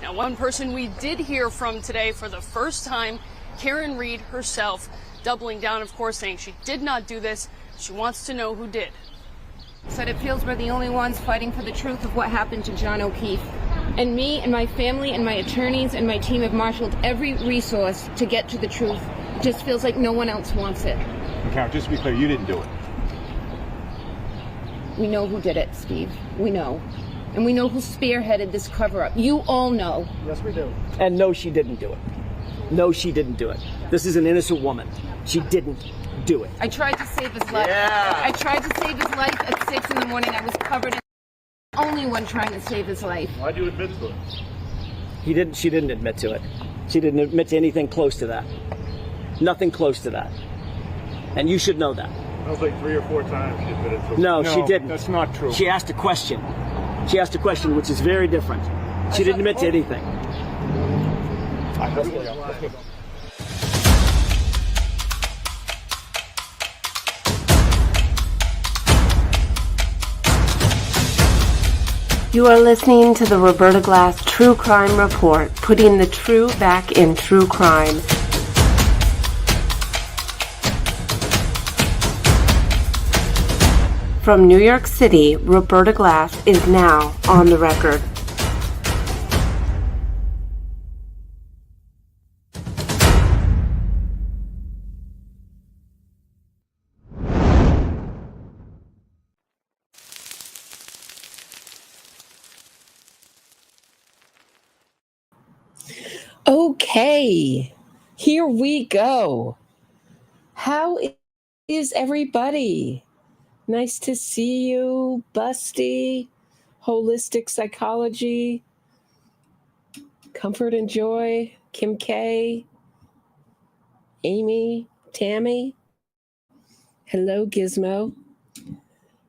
Now, one person we did hear from today for the first time, Karen Reed herself, doubling down, of course, saying she did not do this. She wants to know who did. Said it feels we're the only ones fighting for the truth of what happened to John O'Keefe. And me and my family and my attorneys and my team have marshaled every resource to get to the truth. It just feels like no one else wants it. Karen, just to be clear, you didn't do it. We know who did it, Steve. We know. And we know who spearheaded this cover-up. You all know. Yes, we do. And no, she didn't do it. No, she didn't do it. This is an innocent woman. She didn't do it. I tried to save his life. Yeah. I tried to save his life at 6 in the morning. I was covered in the only one trying to save his life. Why'd you admit to it? She didn't admit to it. She didn't admit to anything close to that. Nothing close to that. And you should know that. That was like 3 or 4 times she admitted to it. No, she didn't. That's not true. She asked a question. She asked a question, which is very different. She didn't admit to anything. You are listening to the Roberta Glass True Crime Report, putting the true back in true crime. From New York City, Roberta Glass is now on the record. Okay, here we go. How is everybody? Nice to see you, Busty, Holistic Psychology, Comfort and Joy, Kim K, Amy, Tammie. Hello, Gizmo.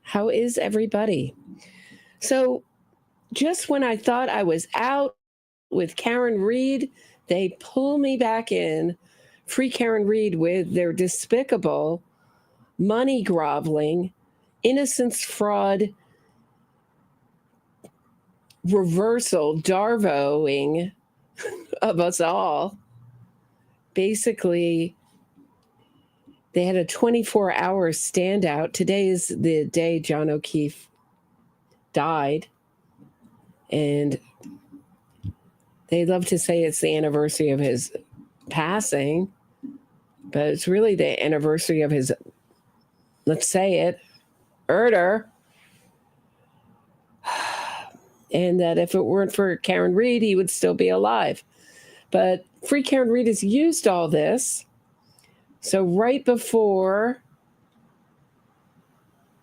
How is everybody? So just when I thought I was out with Karen Reed, they pull me back in, free Karen Reed with their despicable money groveling, innocence fraud, reversal, Darvoing of us all. Basically, they had a 24-hour standout. Today is the day John O'Keefe died. And they love to say it's the anniversary of his passing, but it's really the anniversary of his, let's say it, murder. And that if it weren't for Karen Reed, he would still be alive. But Free Karen Reed has used all this. So right before,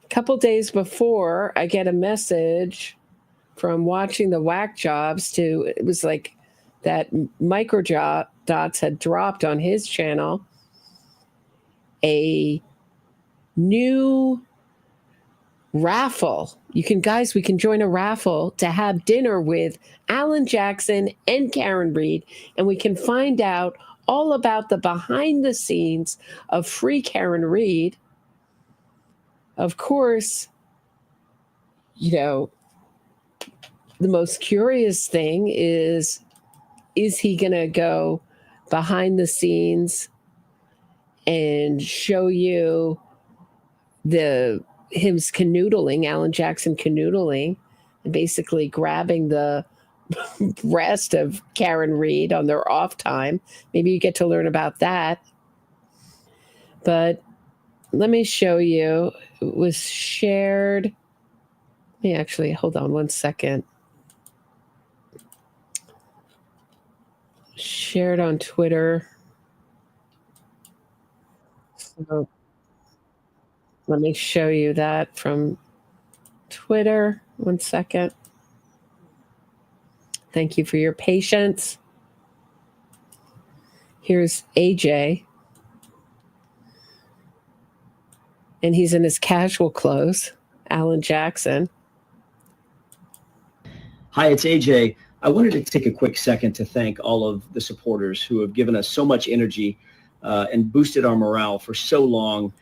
a couple days before, I get a message from watching the whack jobs to, it was like that micro dots had dropped on his channel a new raffle. We can join a raffle to have dinner with Alan Jackson and Karen Reed, and we can find out all about the behind the scenes of Free Karen Reed. Of course, the most curious thing is he going to go behind the scenes and show you him canoodling, Alan Jackson canoodling, and basically grabbing the breast of Karen Reed on their off time. Maybe you get to learn about that. But let me show you. It was shared. Let me actually, hold on one second. Shared on Twitter. So let me show you that from Twitter. One second. Thank you for your patience. Here's AJ. And he's in his casual clothes. Alan Jackson. Hi, it's AJ. I wanted to take a quick second to thank all of the supporters who have given us so much energy and boosted our morale for so long.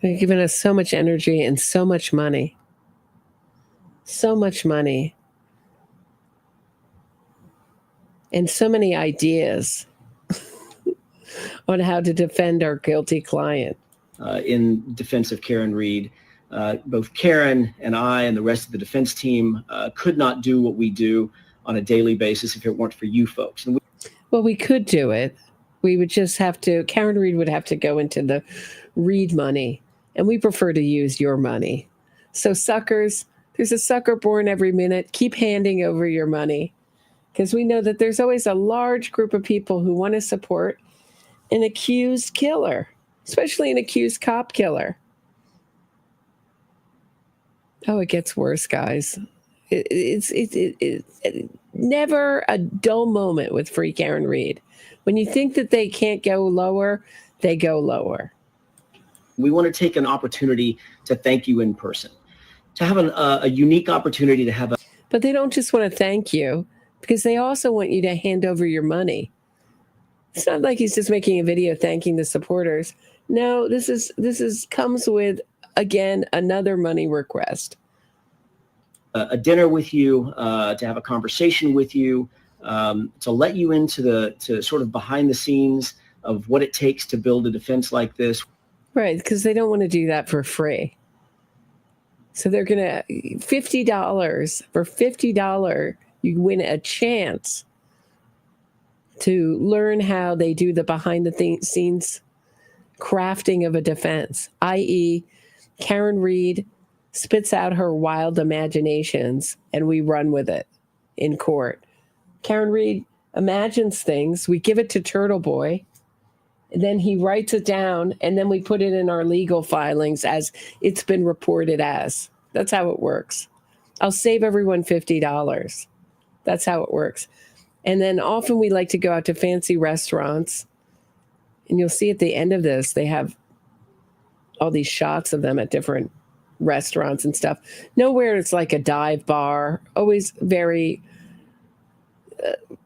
They've given us so much energy and so much money. So much money. and so many ideas on how to defend our guilty client. In defense of Karen Reed, both Karen and I and the rest of the defense team could not do what we do on a daily basis if it weren't for you folks. And Well, we could do it. We would just have to, Karen Reed would have to go into the Reed money, and we prefer to use your money. So suckers, there's a sucker born every minute. Keep handing over your money, because we know that there's always a large group of people who want to support an accused killer, especially an accused cop killer. Oh, it gets worse, guys. It's never a dull moment with Free Karen Reed. When you think that they can't go lower, they go lower. we want to take an opportunity to thank you in person, to have a unique opportunity to have a... But they don't just want to thank you, because they also want you to hand over your money. It's not like he's just making a video thanking the supporters. No, this is comes with, again, another money request. A dinner with you, to have a conversation with you, to let you into to sort of behind the scenes of what it takes to build a defense like this. Right, because they don't want to do that for free. So they're going to, $50, for $50, you win a chance to learn how they do the behind the scenes crafting of a defense, i.e. Karen Reed spits out her wild imaginations and we run with it in court. Karen Reed imagines things, we give it to Turtle Boy, and then he writes it down, and then we put it in our legal filings as it's been reported as. That's how it works. I'll save everyone $50. That's how it works. And then often we like to go out to fancy restaurants, and you'll see at the end of this, they have all these shots of them at different restaurants and stuff. Nowhere it's like a dive bar, always very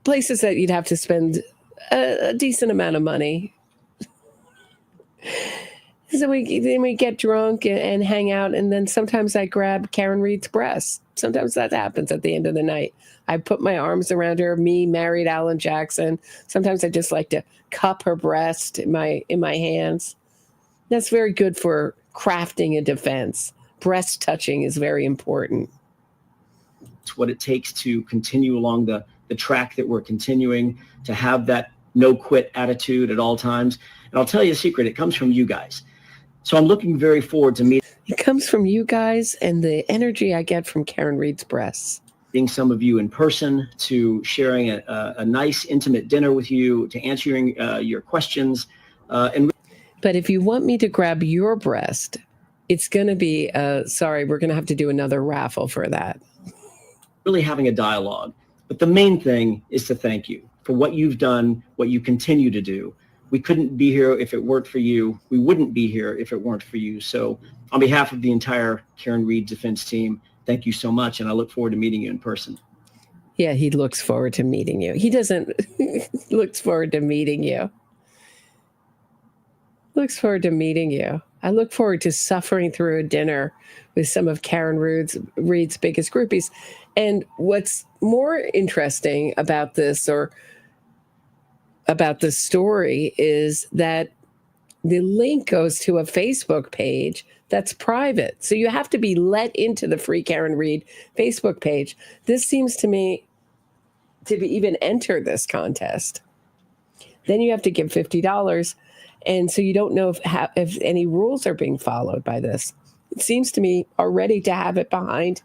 places that you'd have to spend a decent amount of money. So we get drunk and hang out, and then sometimes I grab Karen Reed's breasts. Sometimes that happens at the end of the night. I put my arms around her, me, married Alan Jackson. Sometimes I just like to cup her breast in my hands. That's very good for crafting a defense. Breast touching is very important. It's what it takes to continue along the track that we're continuing, to have that no quit attitude at all times. And I'll tell you a secret, it comes from you guys. So I'm looking very forward to meeting. It comes from you guys and the energy I get from Karen Reed's breasts. Meeting some of you in person, to sharing a nice intimate dinner with you, to answering your questions. But if you want me to grab your breast, it's going to be, sorry, we're going to have to do another raffle for that. Really having a dialogue. But the main thing is to thank you for what you've done, what you continue to do. We couldn't be here if it weren't for you. We wouldn't be here if it weren't for you. So on behalf of the entire Karen Reed defense team, thank you so much. And I look forward to meeting you in person. Yeah, he looks forward to meeting you. He doesn't looks forward to meeting you. Looks forward to meeting you. I look forward to suffering through a dinner with some of Karen Reed's biggest groupies. And what's more interesting about this, or about the story, is that the link goes to a Facebook page that's private. So you have to be let into the Free Karen Reed Facebook page. This seems to me to be even enter this contest. Then you have to give $50. And so you don't know if any rules are being followed by this. It seems to me already to have it behind.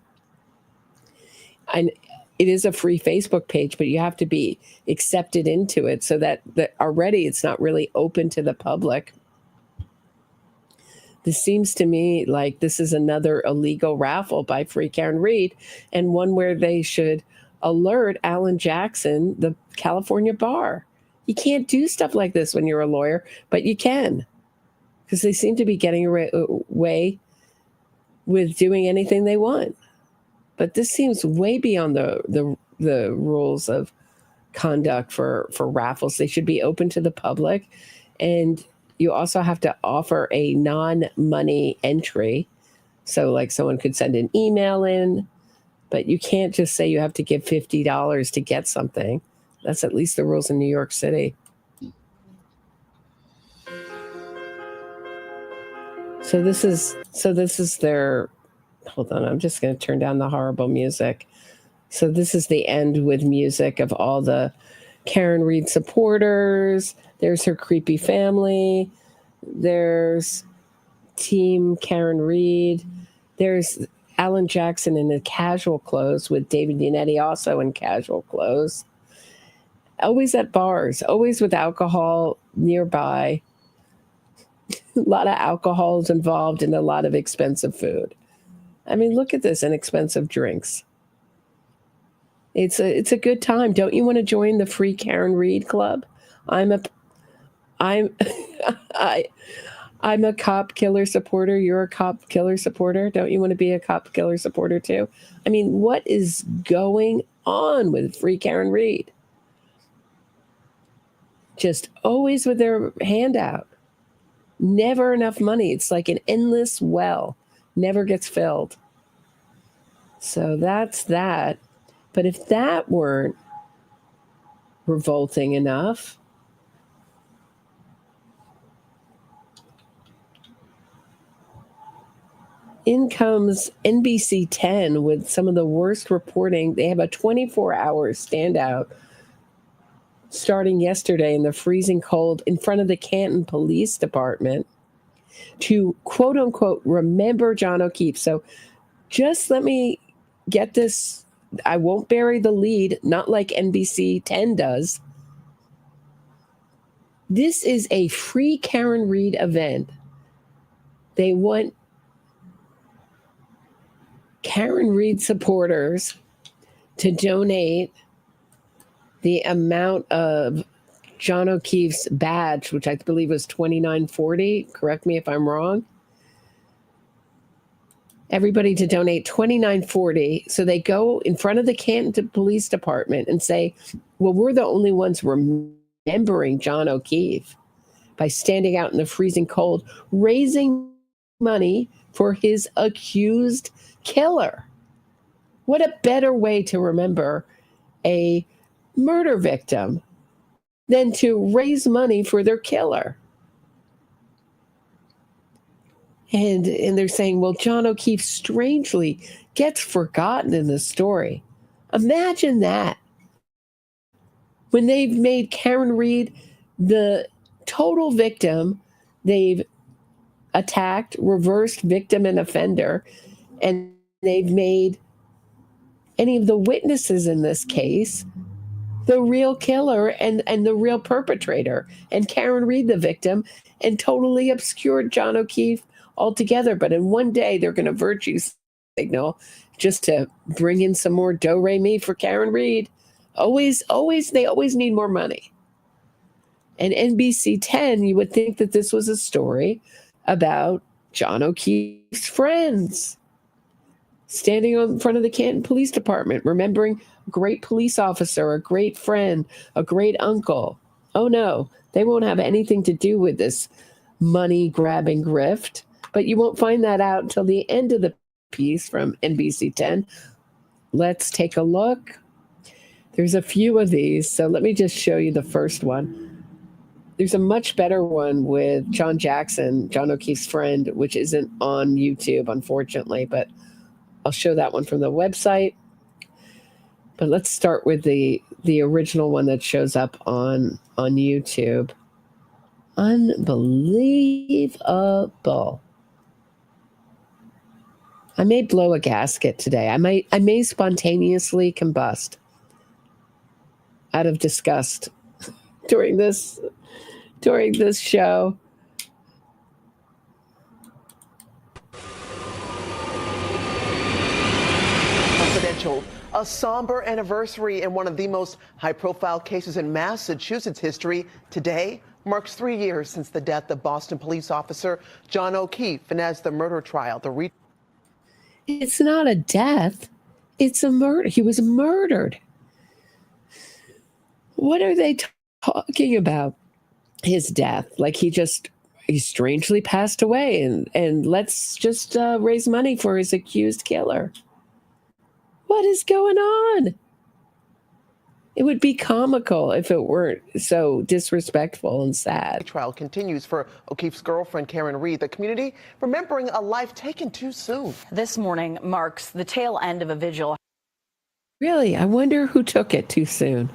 And it is a free Facebook page, but you have to be accepted into it, so that already it's not really open to the public. This seems to me like this is another illegal raffle by Free Karen Reed, and one where they should alert Alan Jackson, the California bar. You can't do stuff like this when you're a lawyer, but you can, because they seem to be getting away with doing anything they want. But this seems way beyond the rules of conduct for raffles. They should be open to the public, and you also have to offer a non-money entry. So like someone could send an email in, but you can't just say you have to give $50 to get something. That's at least the rules in New York City. So this is their, hold on, I'm just going to turn down the horrible music. So this is the end with music of all the Karen Read supporters. There's her creepy family. There's Team Karen Read. There's Alan Jackson in the casual clothes with David Yannetti also in casual clothes. Always at bars, always with alcohol nearby. A lot of alcohol is involved and a lot of expensive food. I mean, look at this, inexpensive drinks. It's a good time. Don't you want to join the free Karen Read Club? I'm a cop killer supporter. You're a cop killer supporter. Don't you want to be a cop killer supporter too? I mean, what is going on with free Karen Read? Just always with their hand out. Never enough money. It's like an endless well. Never gets filled. So that's that. But if that weren't revolting enough, in comes NBC 10 with some of the worst reporting. They have a 24-hour standout starting yesterday in the freezing cold in front of the Canton Police Department to, quote unquote, remember John O'Keefe. So just let me get this. I won't bury the lead, not like NBC 10 does. This is a free Karen Read event. They want Karen Read supporters to donate the amount of John O'Keefe's badge, which I believe was $29.40. Correct me if I'm wrong. Everybody to donate $29.40. So they go in front of the Canton Police Department and say, well, we're the only ones remembering John O'Keefe by standing out in the freezing cold, raising money for his accused killer. What a better way to remember a murder victim than to raise money for their killer. And they're saying, well, John O'Keefe strangely gets forgotten in the story. Imagine that. When they've made Karen Read the total victim, they've attacked, reversed victim and offender, and they've made any of the witnesses in this case the real killer and the real perpetrator, and Karen Read the victim, and totally obscured John O'Keefe altogether. But in one day, they're going to virtue signal just to bring in some more do-re-mi for Karen Read. They always need more money. And NBC 10, you would think that this was a story about John O'Keefe's friends standing in front of the Canton Police Department, remembering a great police officer, a great friend, a great uncle. Oh no, they won't have anything to do with this money-grabbing grift. But you won't find that out until the end of the piece from NBC 10. Let's take a look. There's a few of these, so let me just show you the first one. There's a much better one with John Jackson, John O'Keefe's friend, which isn't on YouTube, unfortunately, but I'll show that one from the website. But let's start with the original one that shows up on YouTube. Unbelievable. I may blow a gasket today. I may spontaneously combust out of disgust during this show. Confidential. A somber anniversary in one of the most high-profile cases in Massachusetts history today marks 3 years since the death of Boston police officer John O'Keefe, and as the murder trial, It's not a death. It's a murder. He was murdered. What are they talking about? His death. Like he strangely passed away and let's just raise money for his accused killer. What is going on? It would be comical if it weren't so disrespectful and sad. Trial continues for O'Keefe's girlfriend, Karen Reed. The community remembering a life taken too soon. This morning marks the tail end of a vigil. Really, I wonder who took it too soon.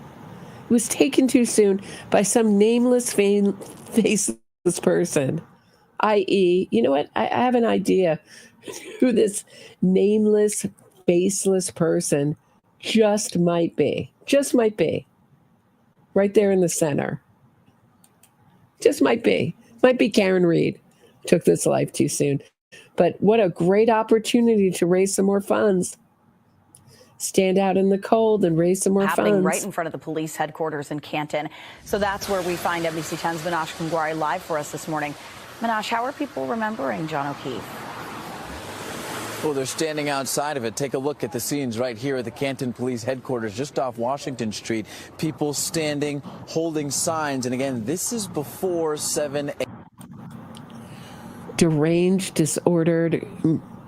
It was taken too soon by some nameless, faceless person. I.e., you know what? I have an idea who this nameless, faceless person just might be. Just might be. Right there in the center. Just might be. Might be Karen Reed took this life too soon. But what a great opportunity to raise some more funds. Stand out in the cold and raise some more Happening funds. right in front of the police headquarters in Canton. So that's where we find NBC 10's Minash Kangwari live for us this morning. Minash, how are people remembering John O'Keefe? Well, they're standing outside of it. Take a look at the scenes right here at the Canton Police Headquarters, just off Washington Street. People standing, holding signs. And again, this is before 7 a.m. Deranged, disordered,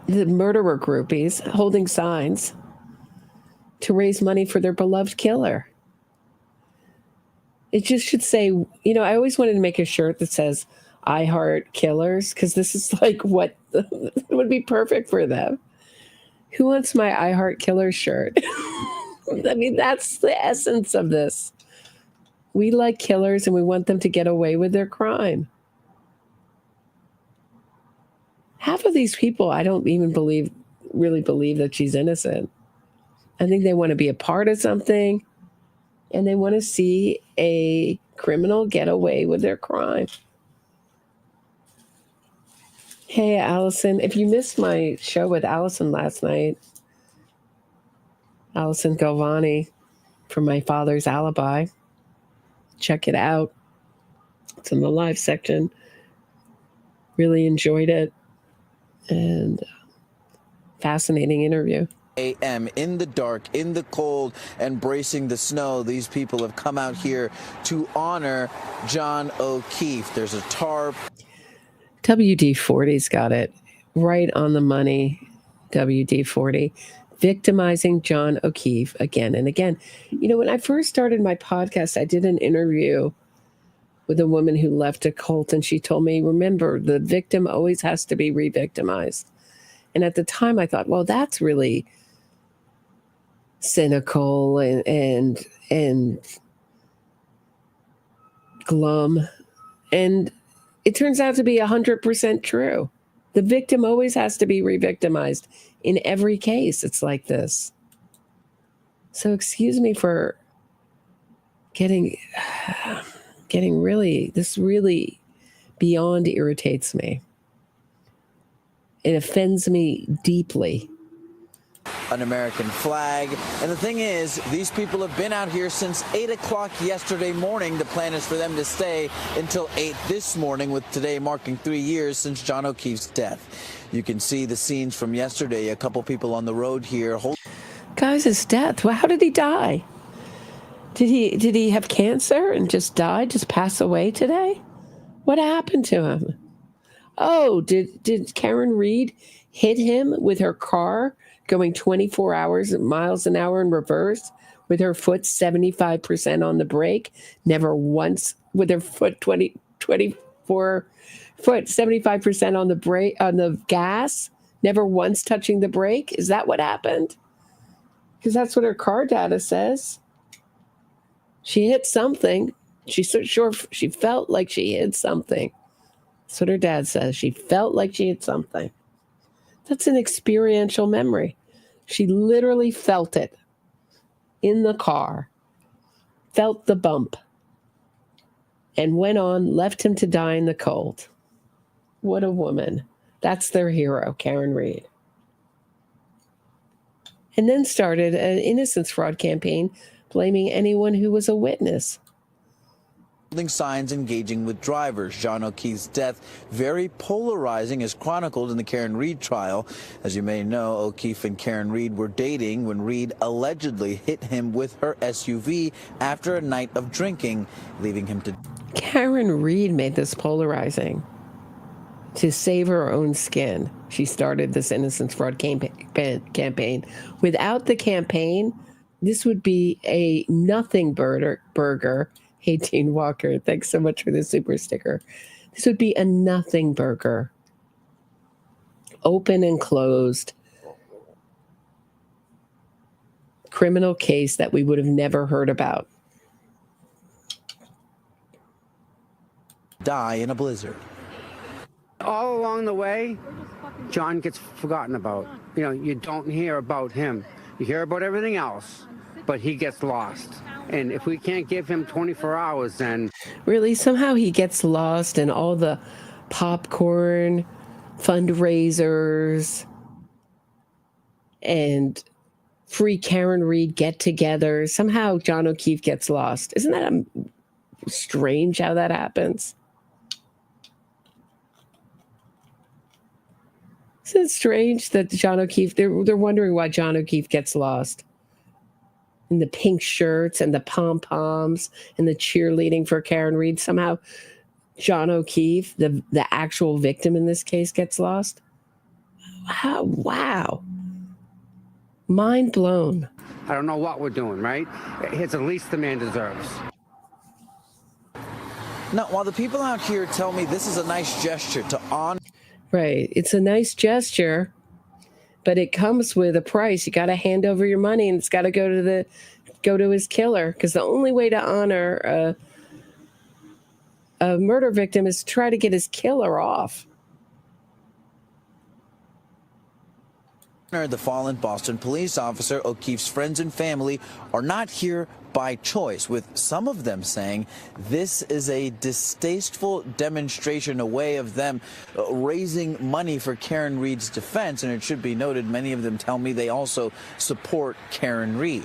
the murderer groupies holding signs to raise money for their beloved killer. It just should say, you know, I always wanted to make a shirt that says, I heart killers, because this is like what would be perfect for them. Who wants my I heart killer shirt? I mean, that's the essence of this. We like killers and we want them to get away with their crime. Half of these people, I don't even really believe that she's innocent. I think they want to be a part of something and they want to see a criminal get away with their crime. Hey, Allison, if you missed my show with Allison last night, Allison Galvani from My Father's Alibi, check it out. It's in the live section. Really enjoyed it. And fascinating interview. A.m. in the dark, in the cold, and bracing the snow. These people have come out here to honor John O'Keefe. There's a tarp. WD-40's got it right on the money. WD-40 victimizing John O'Keefe again and again. You know, when I first started my podcast, I did an interview with a woman who left a cult, and she told me, remember, the victim always has to be re-victimized. And at the time I thought, well, that's really cynical and glum. And it turns out to be 100% true. The victim always has to be re-victimized. In every case, it's like this. So excuse me for getting really, this really beyond irritates me. It offends me deeply. An American flag. And the thing is, these people have been out here since 8 o'clock yesterday morning. The plan is for them to stay until 8 this morning, with today marking 3 years since John O'Keefe's death. You can see the scenes from yesterday. A couple people on the road here. Guys, his death. Well, how did he die? Did he have cancer and just die, just pass away today? What happened to him? Oh, did Karen Reed hit him with her car going 24 miles an hour in reverse with her foot 75% on the brake, never once with her foot 24 foot 75% on the brake, on the gas, never once touching the brake? Is that what happened? Because that's what her car data says. She hit something. She's so sure she felt like she hit something. That's what her dad says. She felt like she hit something. That's an experiential memory. She literally felt it in the car, felt the bump, and went on, left him to die in the cold. What a woman. That's their hero, Karen Reed. And then started an innocence fraud campaign blaming anyone who was a witness. Holding signs, engaging with drivers. John O'Keefe's death very polarizing, as chronicled in the Karen Reed trial. As you may know, O'Keefe and Karen Reed were dating when Reed allegedly hit him with her SUV after a night of drinking, leaving him to... Karen Reed made this polarizing to save her own skin. She started this innocence fraud campaign. Without the campaign, This would be a nothing burger. Hey, Dean Walker, thanks so much for the super sticker. This would be a nothing burger. Open and closed. Criminal case that we would have never heard about. Die in a blizzard. All along the way, John gets forgotten about. You know, you don't hear about him. You hear about everything else, but he gets lost. And if we can't give him 24 hours, then... Really, somehow he gets lost in all the popcorn, fundraisers, and free Karen Reed get-togethers. Somehow John O'Keefe gets lost. Isn't that strange how that happens? Isn't it strange that John O'Keefe, they're wondering why John O'Keefe gets lost? In the pink shirts and the pom-poms and the cheerleading for Karen Reed. Somehow John O'Keefe, the actual victim in this case, gets lost. Wow. Mind blown. I don't know what we're doing, right? It's the least the man deserves. Now, while the people out here tell me this is a nice gesture to honor... Right. It's a nice gesture, but it comes with a price. You got to hand over your money, and it's got to go to his killer, because the only way to honor a murder victim is to try to get his killer off. The fallen Boston police officer, O'Keefe's friends and family are not here by choice, with some of them saying this is a distasteful demonstration, a way of them raising money for Karen Reed's defense. And it should be noted, many of them tell me they also support Karen Reed.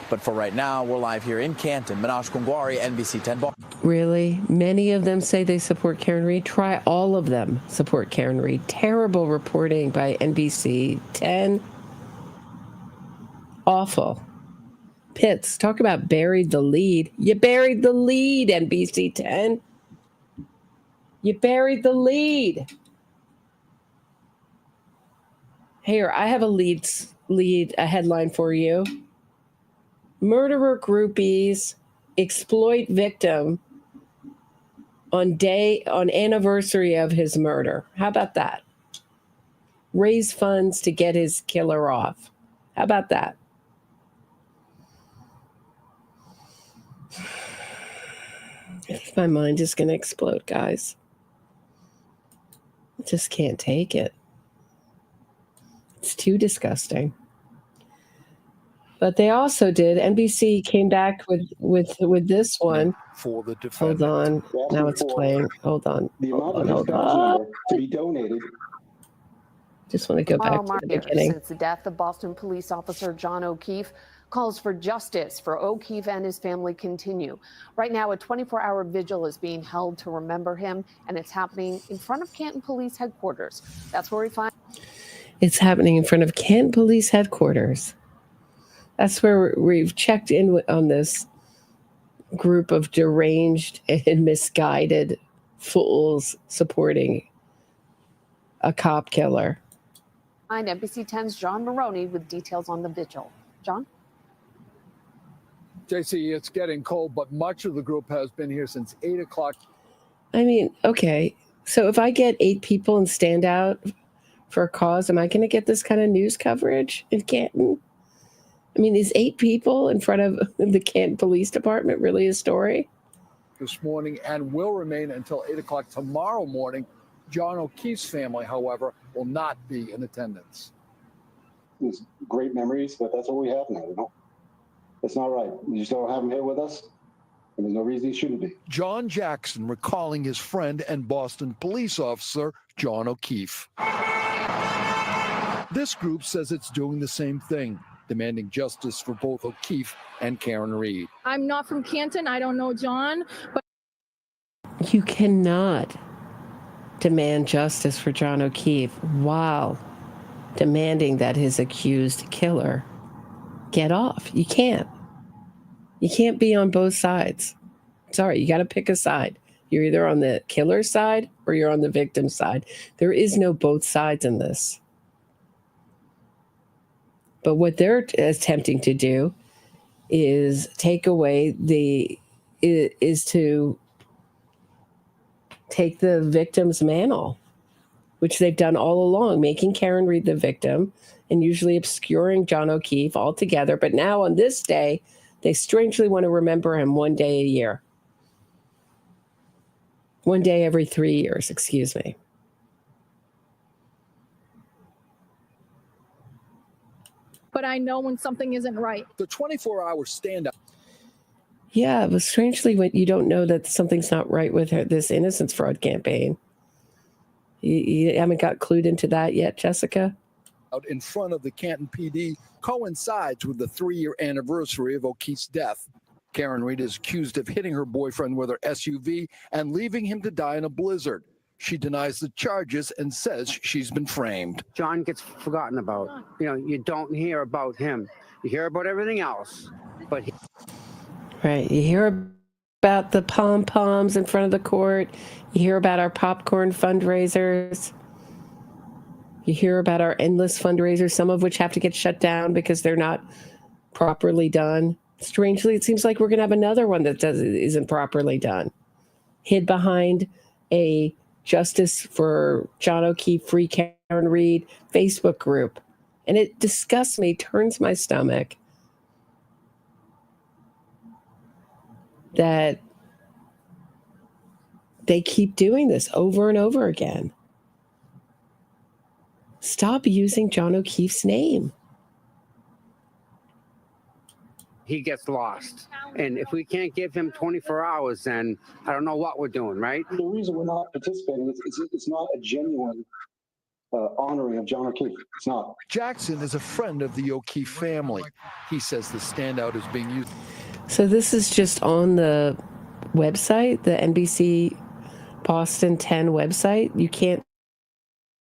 But for right now, we're live here in Canton. Minash Kungwari, NBC 10 Boston. Really? Many of them say they support Karen Reed. Try all of them support Karen Reed. Terrible reporting by NBC 10. Awful. Pitts, talk about buried the lead. You buried the lead, NBC 10. You buried the lead. Here, I have a headline for you. Murderer groupies exploit victim on anniversary of his murder. How about that? Raise funds to get his killer off. How about that? I think my mind is going to explode, guys. I just can't take it. It's too disgusting. But they also did. NBC came back with this one. For the defendant. Hold on. Now it's playing. Hold on. The amount of to be donated. Just want to go back to the beginning. Since the death of Boston police officer John O'Keefe, calls for justice for O'Keefe and his family continue. Right now, a 24-hour vigil is being held to remember him, and it's happening in front of Canton Police Headquarters. That's where we find. It's happening in front of Canton Police Headquarters. That's where we've checked in on this group of deranged and misguided fools supporting a cop killer. NBC 10's John Maroney with details on the vigil. John? JC, it's getting cold, but much of the group has been here since 8 o'clock. I mean, okay. So if I get 8 people and stand out for a cause, am I going to get this kind of news coverage in Canton? I mean, is 8 people in front of the Canton Police Department really a story? This morning and will remain until 8 o'clock tomorrow morning. John O'Keefe's family, however, will not be in attendance. It's great memories, but that's what we have now, you know? It's not right. We just don't have him here with us, and there's no reason he shouldn't be. John Jackson recalling his friend and Boston police officer, John O'Keefe. This group says it's doing the same thing, demanding justice for both O'Keefe and Karen Reed. I'm not from Canton. I don't know John, but you cannot demand justice for John O'Keefe while demanding that his accused killer get off. You can't. You can't be on both sides. Sorry, you got to pick a side. You're either on the killer's side or you're on the victim's side. There is no both sides in this. But what they're attempting to do is to take the victim's mantle, which they've done all along, making Karen Read the victim and usually obscuring John O'Keefe altogether. But now on this day, they strangely want to remember him one day a year. One day every 3 years, excuse me. But I know when something isn't right. The 24-hour standout. Yeah, but strangely, when you don't know that something's not right with this innocence fraud campaign. You haven't got clued into that yet, Jessica? Out in front of the Canton PD coincides with the 3-year anniversary of O'Keefe's death. Karen Read is accused of hitting her boyfriend with her SUV and leaving him to die in a blizzard. She denies the charges and says she's been framed. John gets forgotten about. You don't hear about him. You hear about everything else, but Right. You hear about the pom-poms in front of the court. You hear about our popcorn fundraisers. You hear about our endless fundraisers, some of which have to get shut down because they're not properly done. Strangely, it seems like we're going to have another one that isn't properly done. Hid behind a Justice for John O'Keefe, Free Karen Read Facebook group. And it disgusts me, turns my stomach that they keep doing this over and over again. Stop using John O'Keefe's name. he gets lost. And if we can't give him 24 hours, then I don't know what we're doing, right? The reason we're not participating is it's not a genuine honoring of John O'Keefe. It's not. Jackson is a friend of the O'Keefe family. He says the standout is being used. So this is just on the website, the NBC Boston 10 website. You can't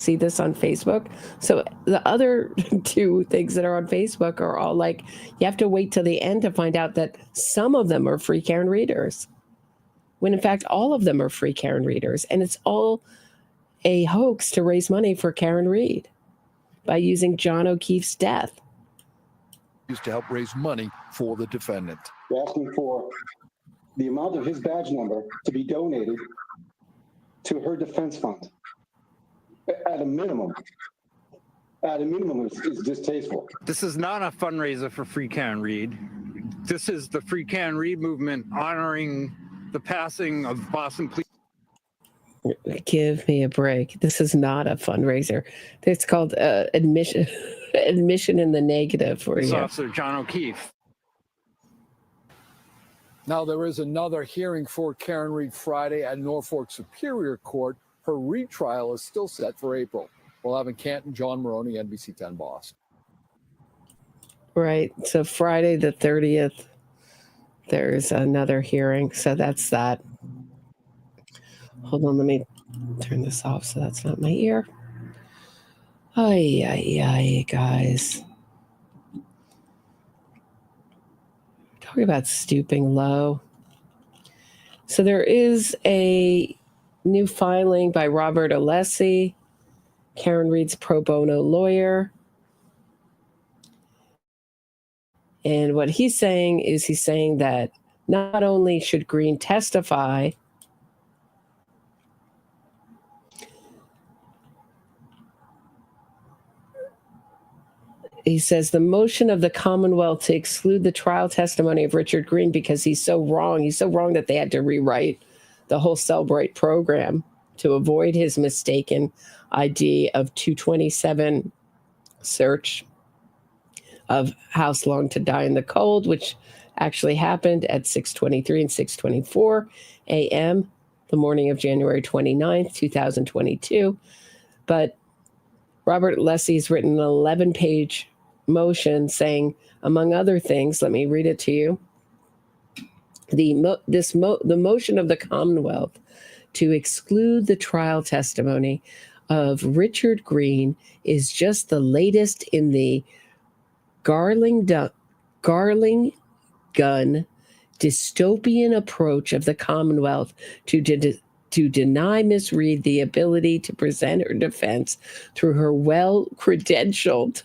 see this on Facebook. So the other two things that are on Facebook are all like, you have to wait till the end to find out that some of them are free Karen readers, when in fact all of them are free Karen readers. And it's all a hoax to raise money for Karen Read by using John O'Keefe's death. Used to help raise money for the defendant. We're asking for the amount of his badge number to be donated to her defense fund. At a minimum. At a minimum, it's distasteful. This is not a fundraiser for Free Karen Read. This is the Free Karen Read movement honoring the passing of Boston Police. Give me a break. This is not a fundraiser. It's called admission in the negative for you. Officer John O'Keefe. Now there is another hearing for Karen Read Friday at Norfolk Superior Court. Her retrial is still set for April. We'll have in Canton, John Maroney, NBC 10 Boston. Right. So Friday the 30th, there's another hearing. So that's that. Hold on, let me turn this off so that's not my ear. Ay, ay, ay, guys. Talking about stooping low. So there is a new filing by Robert Alessi, Karen Read's pro bono lawyer. And what he's saying is that not only should Green testify, he says the motion of the Commonwealth to exclude the trial testimony of Richard Green because he's so wrong. He's so wrong that they had to rewrite the whole Cellbrite program to avoid his mistaken ID of 227 search of House Long to Die in the Cold, which actually happened at 6:23 and 6:24 a.m. the morning of January 29th, 2022. But Robert Alessi's written an 11-page motion saying, among other things, let me read it to you. The motion of the Commonwealth to exclude the trial testimony of Richard Green is just the latest in the Garling gun dystopian approach of the Commonwealth to deny Miss Read the ability to present her defense through her well-credentialed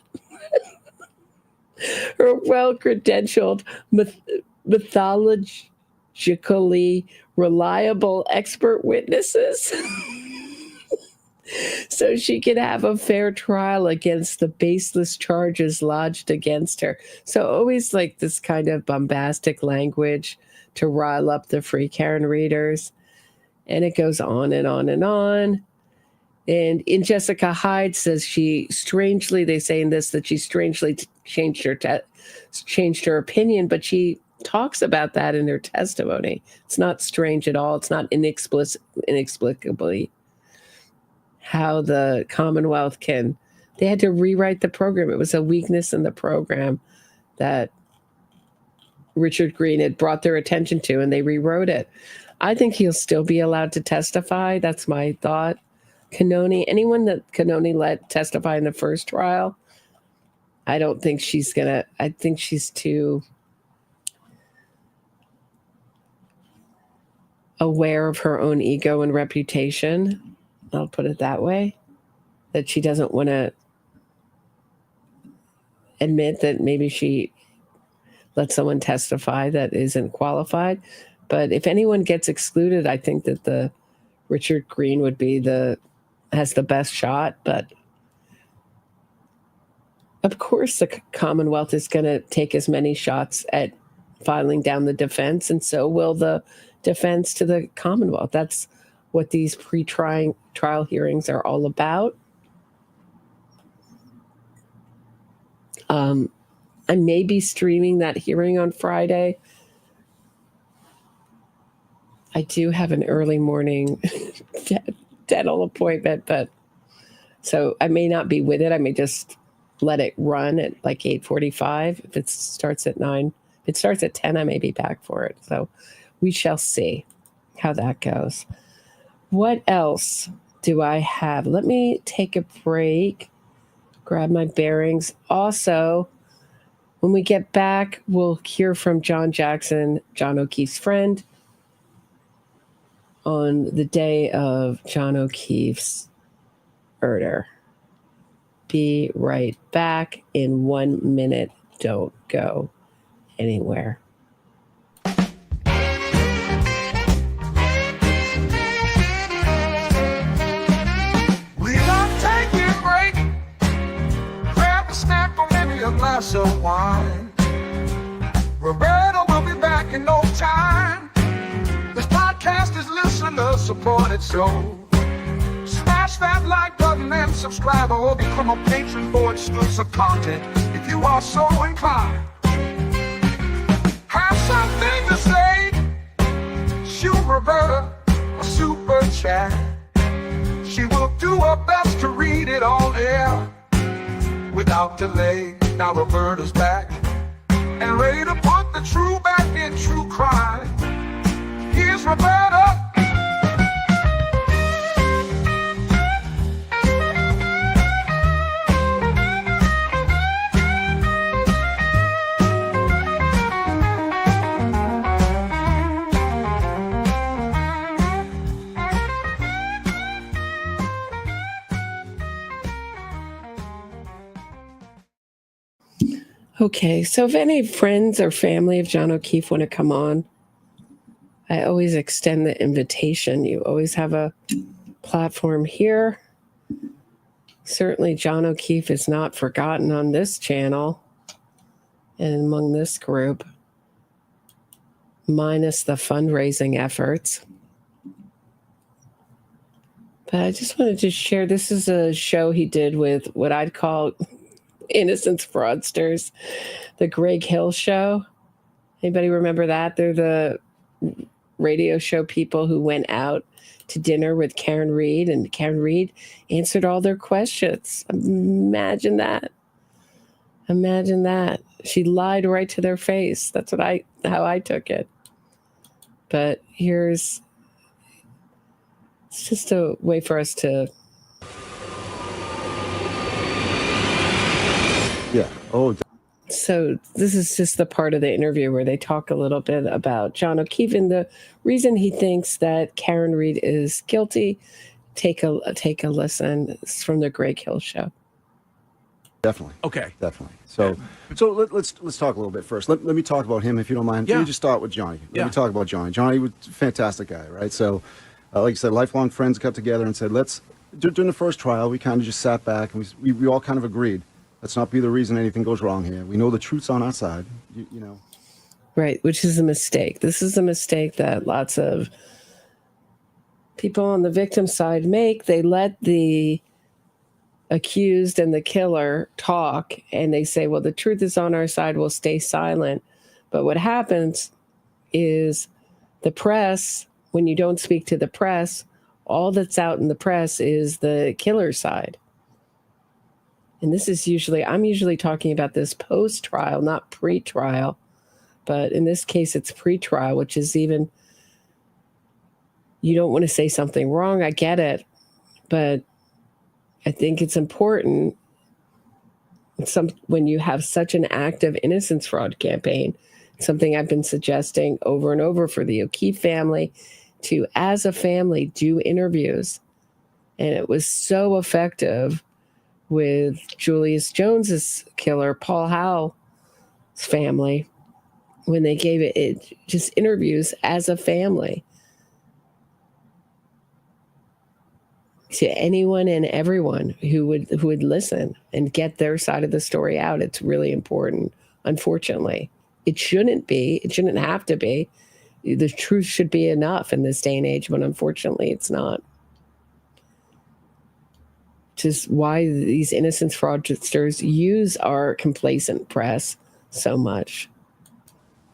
her well-credentialed, methodologically reliable expert witnesses so she could have a fair trial against the baseless charges lodged against her. So always like this kind of bombastic language to rile up the Free Karen readers. And it goes on and on and on. And in Jessica Hyde says she strangely, they say in this that she strangely changed her opinion, but she talks about that in her testimony. It's not strange at all. It's not inexplicably how the Commonwealth they had to rewrite the program. It was a weakness in the program that Richard Green had brought their attention to, and they rewrote it. I think he'll still be allowed to testify. That's my thought. Anyone that Cannoni let testify in the first trial, I don't think she's gonna. I think she's too aware of her own ego and reputation. I'll put it that way. That she doesn't want to admit that maybe she let someone testify that isn't qualified. But if anyone gets excluded, I think that the Richard Green would be has the best shot. But of course, the Commonwealth is going to take as many shots at filing down the defense, and so will the defense to the Commonwealth. That's what these pre-trial hearings are all about. I may be streaming that hearing on Friday. I do have an early morning dental appointment, but so I may not be with it. I may just let it run at like 8:45. If it starts at 9, if it starts at 10, I may be back for it. So we shall see how that goes. What else do I have? Let me take a break, grab my bearings. Also, when we get back, we'll hear from John Jackson, John O'Keefe's friend, on the day of John O'Keefe's murder. Be right back in 1 minute. Don't go anywhere. We don't take a break. Grab a snack or maybe a glass of wine. Roberta will be back in no time. This podcast is listener supported, so smash that like button and subscribe or become a patron for exclusive content if you are so inclined. Have something to say? Shoot Roberta a super chat. She will do her best to read it all air without delay. Now Roberta's back and ready to put the true back in true crime. Here's Roberta. Okay, so if any friends or family of John O'Keefe want to come on, I always extend the invitation. You always have a platform here. Certainly John O'Keefe is not forgotten on this channel and among this group, minus the fundraising efforts. But I just wanted to share, this is a show he did with what I'd call Innocence Fraudsters, the Greg Hill Show. Anybody remember that? They're the radio show people who went out to dinner with Karen Reed, and Karen Reed answered all their questions. Imagine that. Imagine that. She lied right to their face. That's how I took it. But it's just a way for us to. Yeah. Oh. So this is just the part of the interview where they talk a little bit about John O'Keefe and the reason he thinks that Karen Reed is guilty. Take a listen. It's from the Greg Hill Show. Definitely. Okay. Definitely. So let's talk a little bit first. Let me talk about him, if you don't mind. Yeah. Let me just start with Johnny. Let Yeah. me talk about Johnny. Johnny was a fantastic guy, right? So, like I said, lifelong friends got together and said, during the first trial, we kind of just sat back and we all kind of agreed, let's not be the reason anything goes wrong here. We know the truth's on our side, you know. Right, which is a mistake. This is a mistake that lots of people on the victim side make. They let the accused and the killer talk, and they say, well, the truth is on our side, we'll stay silent. But what happens is the press, when you don't speak to the press, all that's out in the press is the killer's side. And this is I'm usually talking about this post-trial, not pre-trial. But in this case, it's pre-trial, which is even, you don't want to say something wrong. I get it. But I think it's important when you have such an active innocence fraud campaign, something I've been suggesting over and over for the O'Keefe family to, as a family, do interviews. And it was so effective with Julius Jones's killer, Paul Howell's family, when they gave it just interviews as a family to anyone and everyone who would listen and get their side of the story out. It's really important. Unfortunately, it shouldn't have to be. The truth should be enough in this day and age, but unfortunately it's not. Just why these innocence fraudsters use our complacent press so much.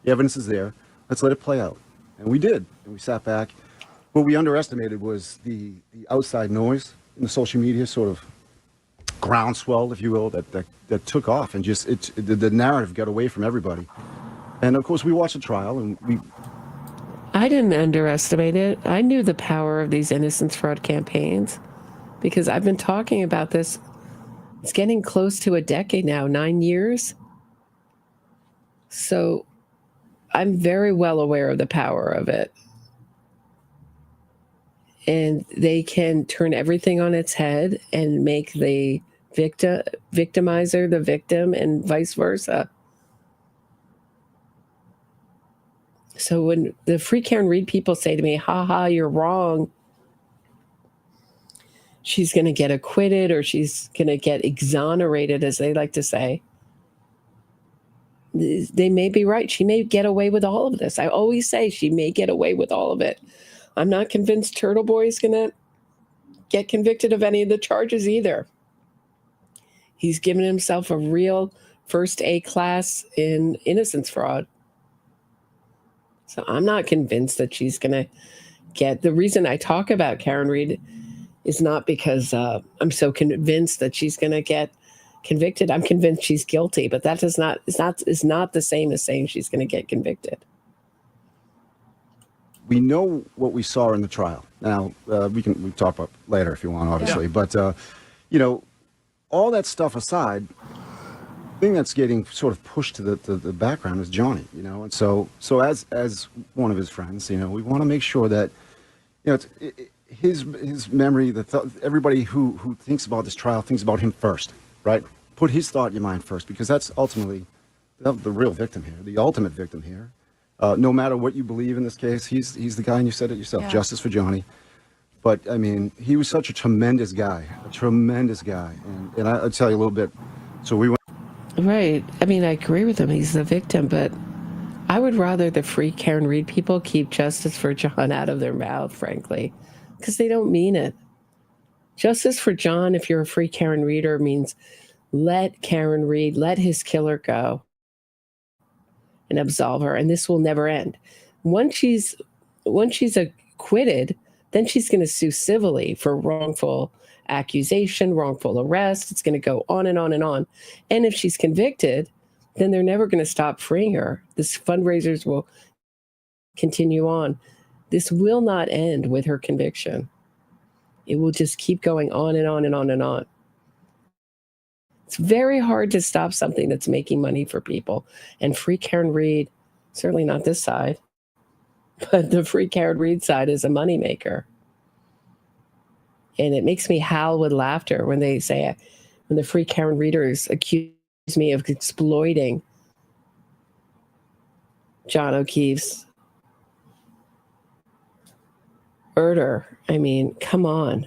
The evidence is there. Let's let it play out. And we did. And we sat back. What we underestimated was the outside noise in the social media, sort of groundswell, if you will, that took off, and just the narrative got away from everybody. And of course, we watched the trial, and I didn't underestimate it. I knew the power of these innocence fraud campaigns because I've been talking about this. It's getting close to a decade now, 9 years. So I'm very well aware of the power of it. And they can turn everything on its head and make the victimizer the victim and vice versa. So when the Free Karen Reed people say to me, ha, you're wrong, she's going to get acquitted or she's going to get exonerated, as they like to say, they may be right. She may get away with all of this. I always say she may get away with all of it. I'm not convinced Turtle Boy is going to get convicted of any of the charges either. He's given himself a real first A class in innocence fraud. So I'm not convinced that she's going to get. The reason I talk about Karen Reed is not because I'm so convinced that she's going to get convicted. I'm convinced she's guilty, but that is not the same as saying she's going to get convicted. we know what we saw in the trial. Now, we talk about it later if you want, obviously. Yeah. But, you know, all that stuff aside, the thing that's getting sort of pushed to the background is Johnny, you know. And so as one of his friends, you know, we want to make sure that, you know, his memory, everybody who thinks about this trial thinks about him first, right? Put his thought in your mind first, because that's ultimately the real victim here, the ultimate victim here. No matter what you believe in this case, he's the guy, and you said it yourself, yeah. Justice for Johnny. But, I mean, he was such a tremendous guy. And I'll tell you a little bit. So we went. Right. I mean, I agree with him. He's the victim, but I would rather the free Karen Reed people keep Justice for John out of their mouth, frankly, because they don't mean it. Justice for John, if you're a free Karen Reader, means let Karen Reed, let his killer go and absolve her, and this will never end. Once she's acquitted, then she's going to sue civilly for wrongful accusation, wrongful arrest. It's going to go on and on and on. And if she's convicted, then they're never going to stop freeing her. This fundraisers will continue on. This will not end with her conviction. It will just keep going on and on and on and on. It's very hard to stop something that's making money for people. And free Karen Reed, certainly not this side, but the free Karen Reed side is a moneymaker. And it makes me howl with laughter when they say, when the Free Karen readers accuse me of exploiting John O'Keefe's murder. I mean, come on.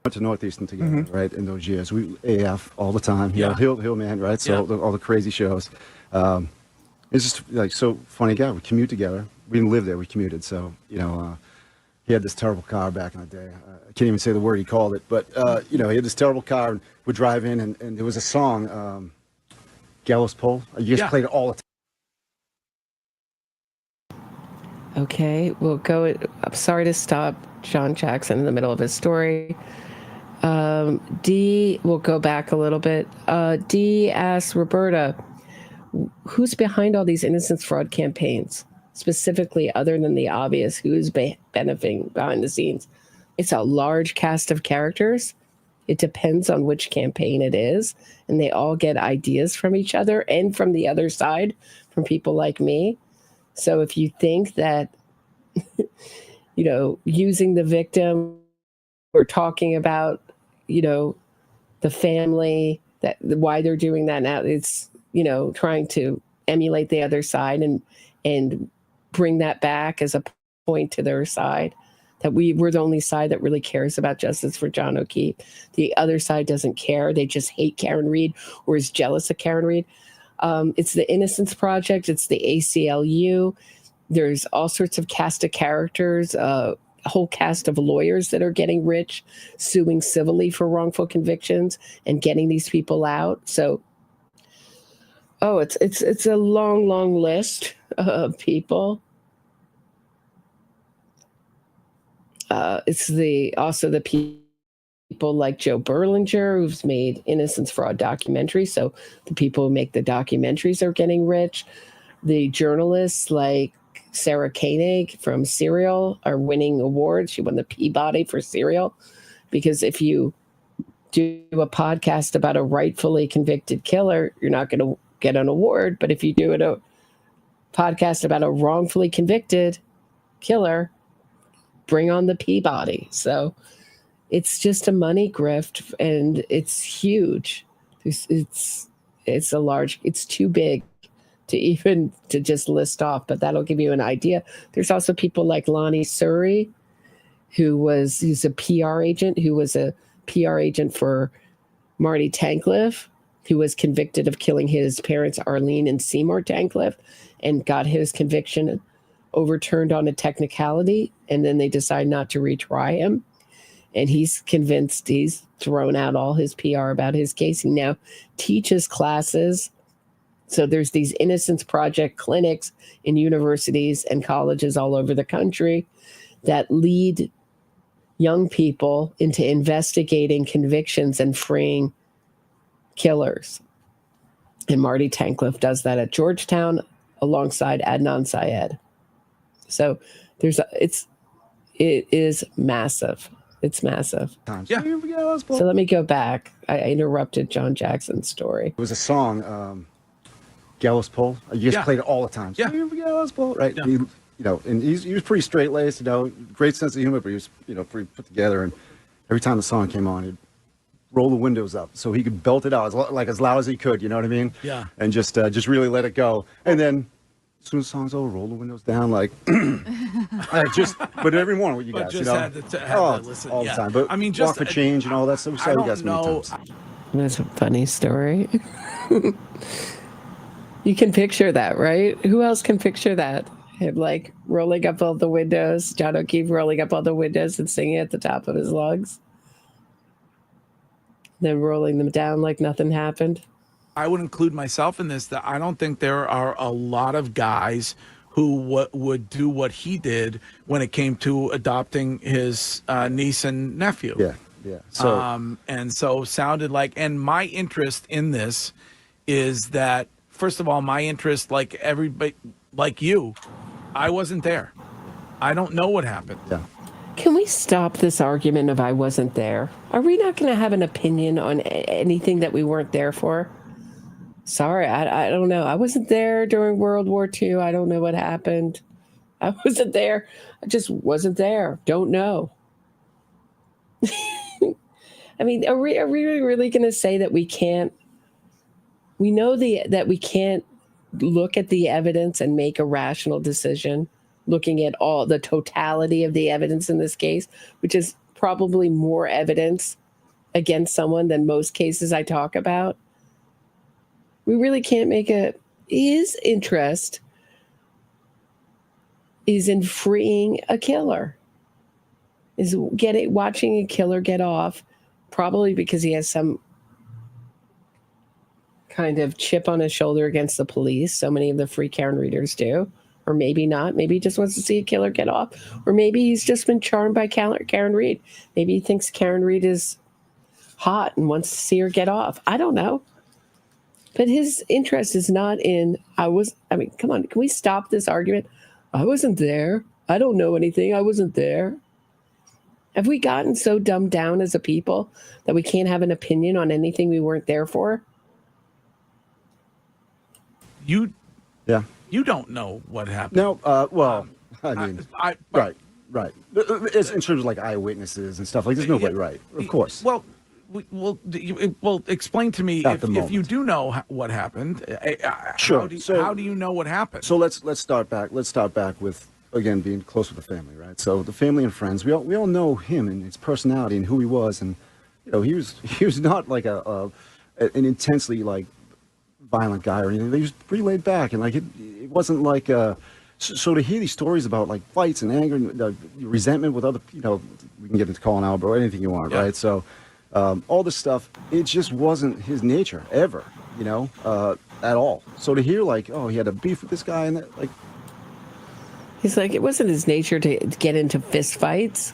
Went to Northeastern together, right? In those years, we AF all the time. Hillman, right? So all the crazy shows. It's just like so funny guy. We commute together. We didn't live there. We commuted. So he had this terrible car back in the day. I can't even say the word he called it, but he had this terrible car, and we'd drive in, and there was a song, Gallows Pole. You guys played it all the time. Okay, we'll go. I'm sorry to stop John Jackson in the middle of his story. D, we'll go back a little bit. D asks Roberta, who's behind all these innocence fraud campaigns? Specifically, other than the obvious, who's benefiting behind the scenes? It's a large cast of characters. It depends on which campaign it is, and they all get ideas from each other and from the other side, from people like me. So if you think that, using the victim, we're talking about, the family, that why they're doing that now, it's, trying to emulate the other side and bring that back as a point to their side, that we're the only side that really cares about justice for John O'Keefe. The other side doesn't care. They just hate Karen Read or is jealous of Karen Read. It's the Innocence Project. It's the ACLU. There's all sorts of cast of characters, a whole cast of lawyers that are getting rich, suing civilly for wrongful convictions and getting these people out. So, it's a long, long list of people. It's also the people like Joe Berlinger, who's made innocence fraud documentaries. So the people who make the documentaries are getting rich. The journalists like Sarah Koenig from Serial are winning awards. She won the Peabody for Serial, because if you do a podcast about a rightfully convicted killer, you're not going to get an award. But if you do a podcast about a wrongfully convicted killer, bring on the Peabody. So it's just a money grift, and it's huge. It's too big to just list off, but that'll give you an idea. There's also people like Lonnie Surrey, who's a PR agent, who was a PR agent for Marty Tankleff, who was convicted of killing his parents, Arlene and Seymour Tankleff, and got his conviction overturned on a technicality, and then they decide not to retry him. And he's convinced, he's thrown out all his PR about his case. He now teaches classes. So there's these Innocence Project clinics in universities and colleges all over the country that lead young people into investigating convictions and freeing killers. And Marty Tankleff does that at Georgetown alongside Adnan Syed. So it is massive. It's massive. Yeah. So let me go back. I interrupted John Jackson's story. It was a song, Gallows Pole. You just played it all the time. So, Gallows Pole, right? Yeah. And he was pretty straight-laced, great sense of humor, but he was, pretty put together. And every time the song came on, he'd roll the windows up so he could belt it out as loud as he could. You know what I mean? Yeah. And just really let it go. And then as soon as the song's over, roll the windows down, but every morning with you guys, had to listen all the time. But walk for change and all that stuff. We saw you guys many times. That's a funny story. You can picture that, right? Who else can picture that? Him rolling up all the windows, John O'Keefe rolling up all the windows and singing at the top of his lungs, then rolling them down like nothing happened. I would include myself in this, that I don't think there are a lot of guys who would do what he did when it came to adopting his niece and nephew. Yeah. So, and so sounded like, and my interest in this is that, first of all, my interest, like everybody, like you, I wasn't there. I don't know what happened. Yeah. Can we stop this argument of I wasn't there? Are we not going to have an opinion on anything that we weren't there for? Sorry, I don't know. I wasn't there during World War II. I don't know what happened. I wasn't there. I just wasn't there. Don't know. I mean, are we really going to say that we can't? We know that we can't look at the evidence and make a rational decision, looking at all the totality of the evidence in this case, which is probably more evidence against someone than most cases I talk about. We really can't make his interest is in freeing a killer, is watching a killer get off, probably because he has some kind of chip on his shoulder against the police. So many of the free Karen readers do. Or maybe not. Maybe he just wants to see a killer get off. Or maybe he's just been charmed by Karen Reed. Maybe he thinks Karen Reed is hot and wants to see her get off. I don't know. But his interest is not in, come on, can we stop this argument? I wasn't there. I don't know anything. I wasn't there. Have we gotten so dumbed down as a people that we can't have an opinion on anything we weren't there for? You don't know what happened. No, well, I mean, right. It's in terms of like eyewitnesses and stuff like there's nobody right, of course. Well, explain to me if you do know what happened. Sure. How do you know what happened? So let's start back. Let's start back with again being close with the family, right? So the family and friends, we all know him and his personality and who he was, and he was not like an intensely like violent guy or anything. He was pretty laid back and like it wasn't like so to hear these stories about like fights and anger and resentment with other we can get into calling out or anything you want, right? So all this stuff, it just wasn't his nature ever, at all. So to hear like, oh, he had a beef with this guy and that, like, he's like, it wasn't his nature to get into fist fights.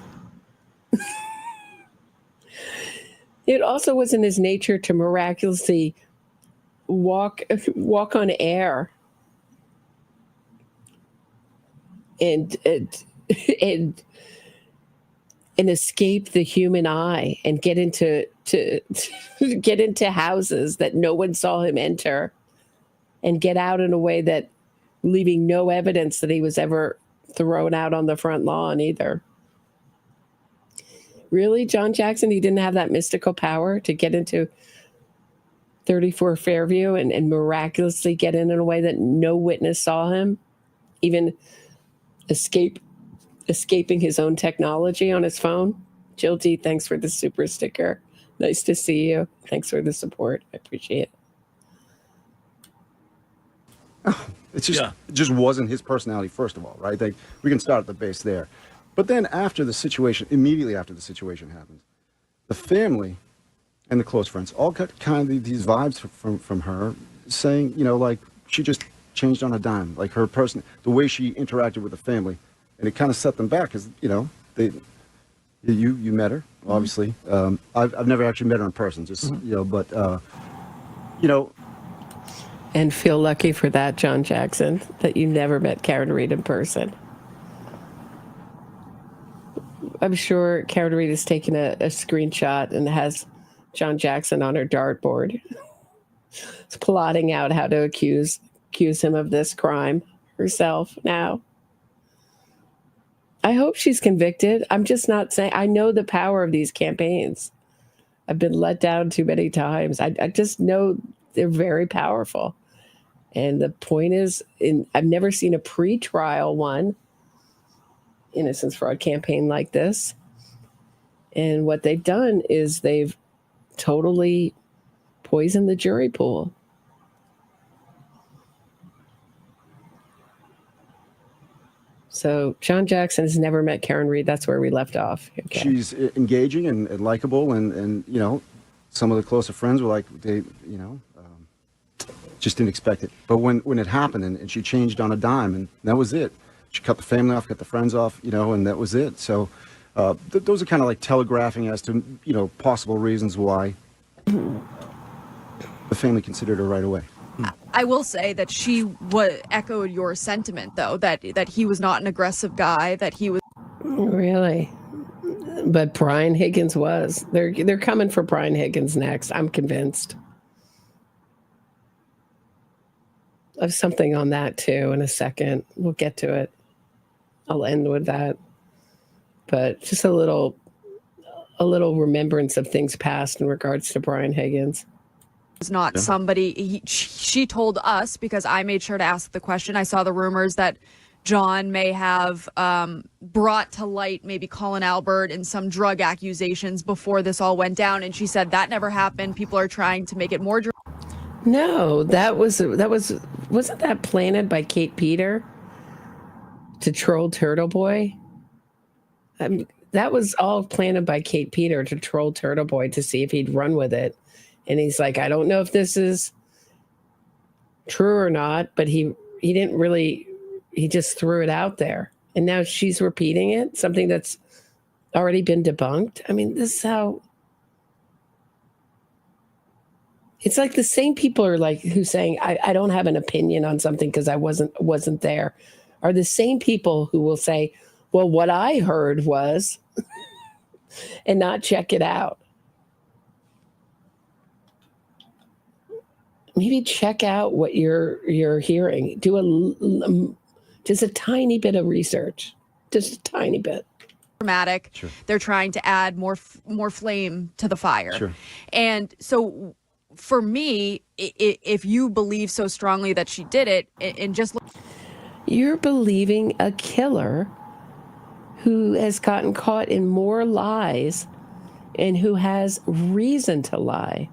It also wasn't his nature to miraculously walk on air and escape the human eye and get into houses that no one saw him enter and get out in a way that leaving no evidence that he was ever thrown out on the front lawn either. Really, John Jackson, he didn't have that mystical power to get into 34 Fairview and miraculously get in a way that no witness saw him, even escaping his own technology on his phone. Jill D, thanks for the super sticker. Nice to see you. Thanks for the support. I appreciate it. It just wasn't his personality, first of all, right? Like, we can start at the base there. But then immediately after the situation happened, the family and the close friends all got kind of these vibes from her saying, like she just changed on a dime, like her person, the way she interacted with the family. And it kind of set them back because, you met her, obviously. I've never actually met her in person, just, And feel lucky for that, John Jackson, that you never met Karen Reed in person. I'm sure Karen Reed has taken a screenshot and has John Jackson on her dartboard. It's plotting out how to accuse him of this crime herself now. I hope she's convicted. I'm just not saying. I know the power of these campaigns. I've been let down too many times. I just know they're very powerful. And the point is, I've never seen a pre-trial innocence fraud campaign like this. And what they've done is they've totally poisoned the jury pool. So John Jackson has never met Karen Reed. That's where we left off. Okay. She's engaging and likable, and some of the closer friends were like, just didn't expect it. But when it happened and she changed on a dime, and that was it. She cut the family off, cut the friends off, and that was it. So those are kind of like telegraphing as to, possible reasons why the family considered her right away. I will say that she echoed your sentiment, though, that he was not an aggressive guy, that he was... Really? But Brian Higgins was. They're coming for Brian Higgins next. I'm convinced. I have something on that, too, in a second. We'll get to it. I'll end with that. But just a little a little remembrance of things past in regards to Brian Higgins. Was not somebody she told us, because I made sure to ask the question. I saw the rumors that John may have brought to light maybe Colin Albert and some drug accusations before this all went down, and she said that never happened. People are trying to make it more No, wasn't that planted by Kate Peter to troll Turtle Boy? That was all planted by Kate Peter to troll Turtle Boy to see if he'd run with it. And he's like, I don't know if this is true or not, but he didn't really, he just threw it out there. And now she's repeating it, something that's already been debunked. I mean, this is how, it's like the same people are like, who's saying, I don't have an opinion on something because I wasn't there, are the same people who will say, well, what I heard was, and not check it out. Maybe check out what you're hearing. Do just a tiny bit of research, just a tiny bit. dramatic. Sure. They're trying to add more flame to the fire. Sure. And so, for me, if you believe so strongly that she did it, and just look, you're believing a killer who has gotten caught in more lies and who has reason to lie.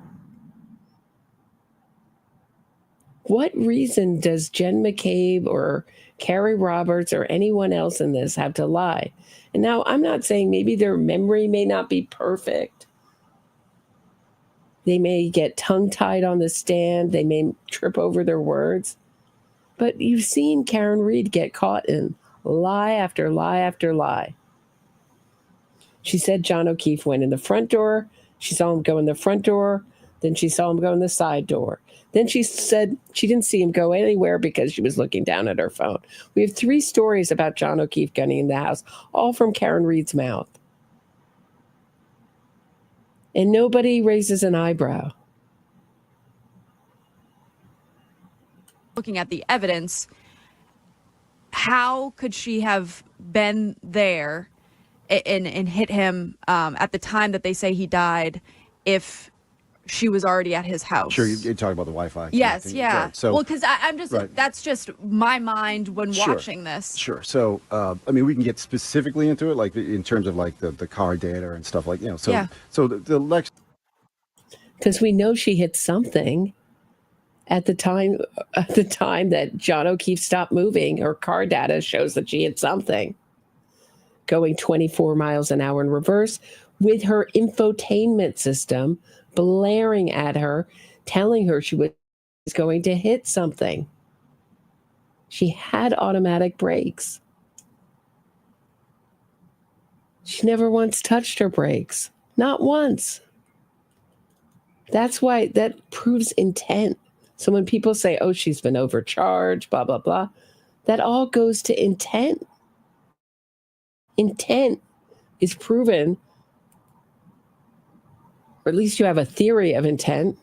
What reason does Jen McCabe or Carrie Roberts or anyone else in this have to lie? And now I'm not saying maybe their memory may not be perfect. They may get tongue-tied on the stand. They may trip over their words. But you've seen Karen Read get caught in lie after lie after lie. She said John O'Keefe went in the front door. She saw him go in the front door. Then she saw him go in the side door. Then she said she didn't see him go anywhere because she was looking down at her phone. We have 3 stories about John O'Keefe getting in the house, all from Karen Read's mouth. And nobody raises an eyebrow. looking at the evidence, how could she have been there and hit him at the time that they say he died if she was already at his house? Sure, you're talking about the Wi-Fi. Yes, yeah. Right. So, well, because I'm just, right. That's just my mind when Sure. watching this. Sure. So, I mean, we can get specifically into it, like in terms of like the car data and stuff like, So, Yeah. so the Lex. Because we know she hit something at the time that John O'Keefe stopped moving. Her car data shows that she hit something. Going 24 miles an hour in reverse with her infotainment system blaring at her, telling her she was going to hit something. She had automatic brakes. She never once touched her brakes. Not once. That's why that proves intent. So when people say, oh, she's been overcharged, blah, blah, blah, that all goes to intent. Intent is proven, or at least you have a theory of intent.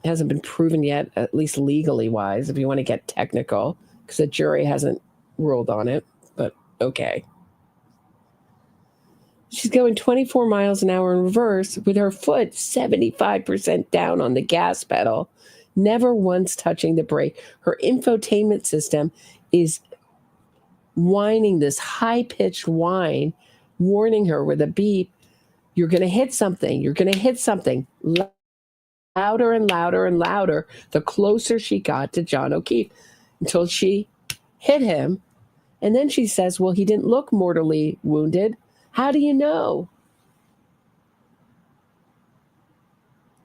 It hasn't been proven yet, at least legally wise, if you want to get technical, because the jury hasn't ruled on it, but okay. She's going 24 miles an hour in reverse with her foot 75% down on the gas pedal, never once touching the brake. Her infotainment system is whining this high-pitched whine, warning her with a beep, you're going to hit something, you're going to hit something. Louder and louder and louder, the closer she got to John O'Keefe, until she hit him. And then she says, well, he didn't look mortally wounded. How do you know?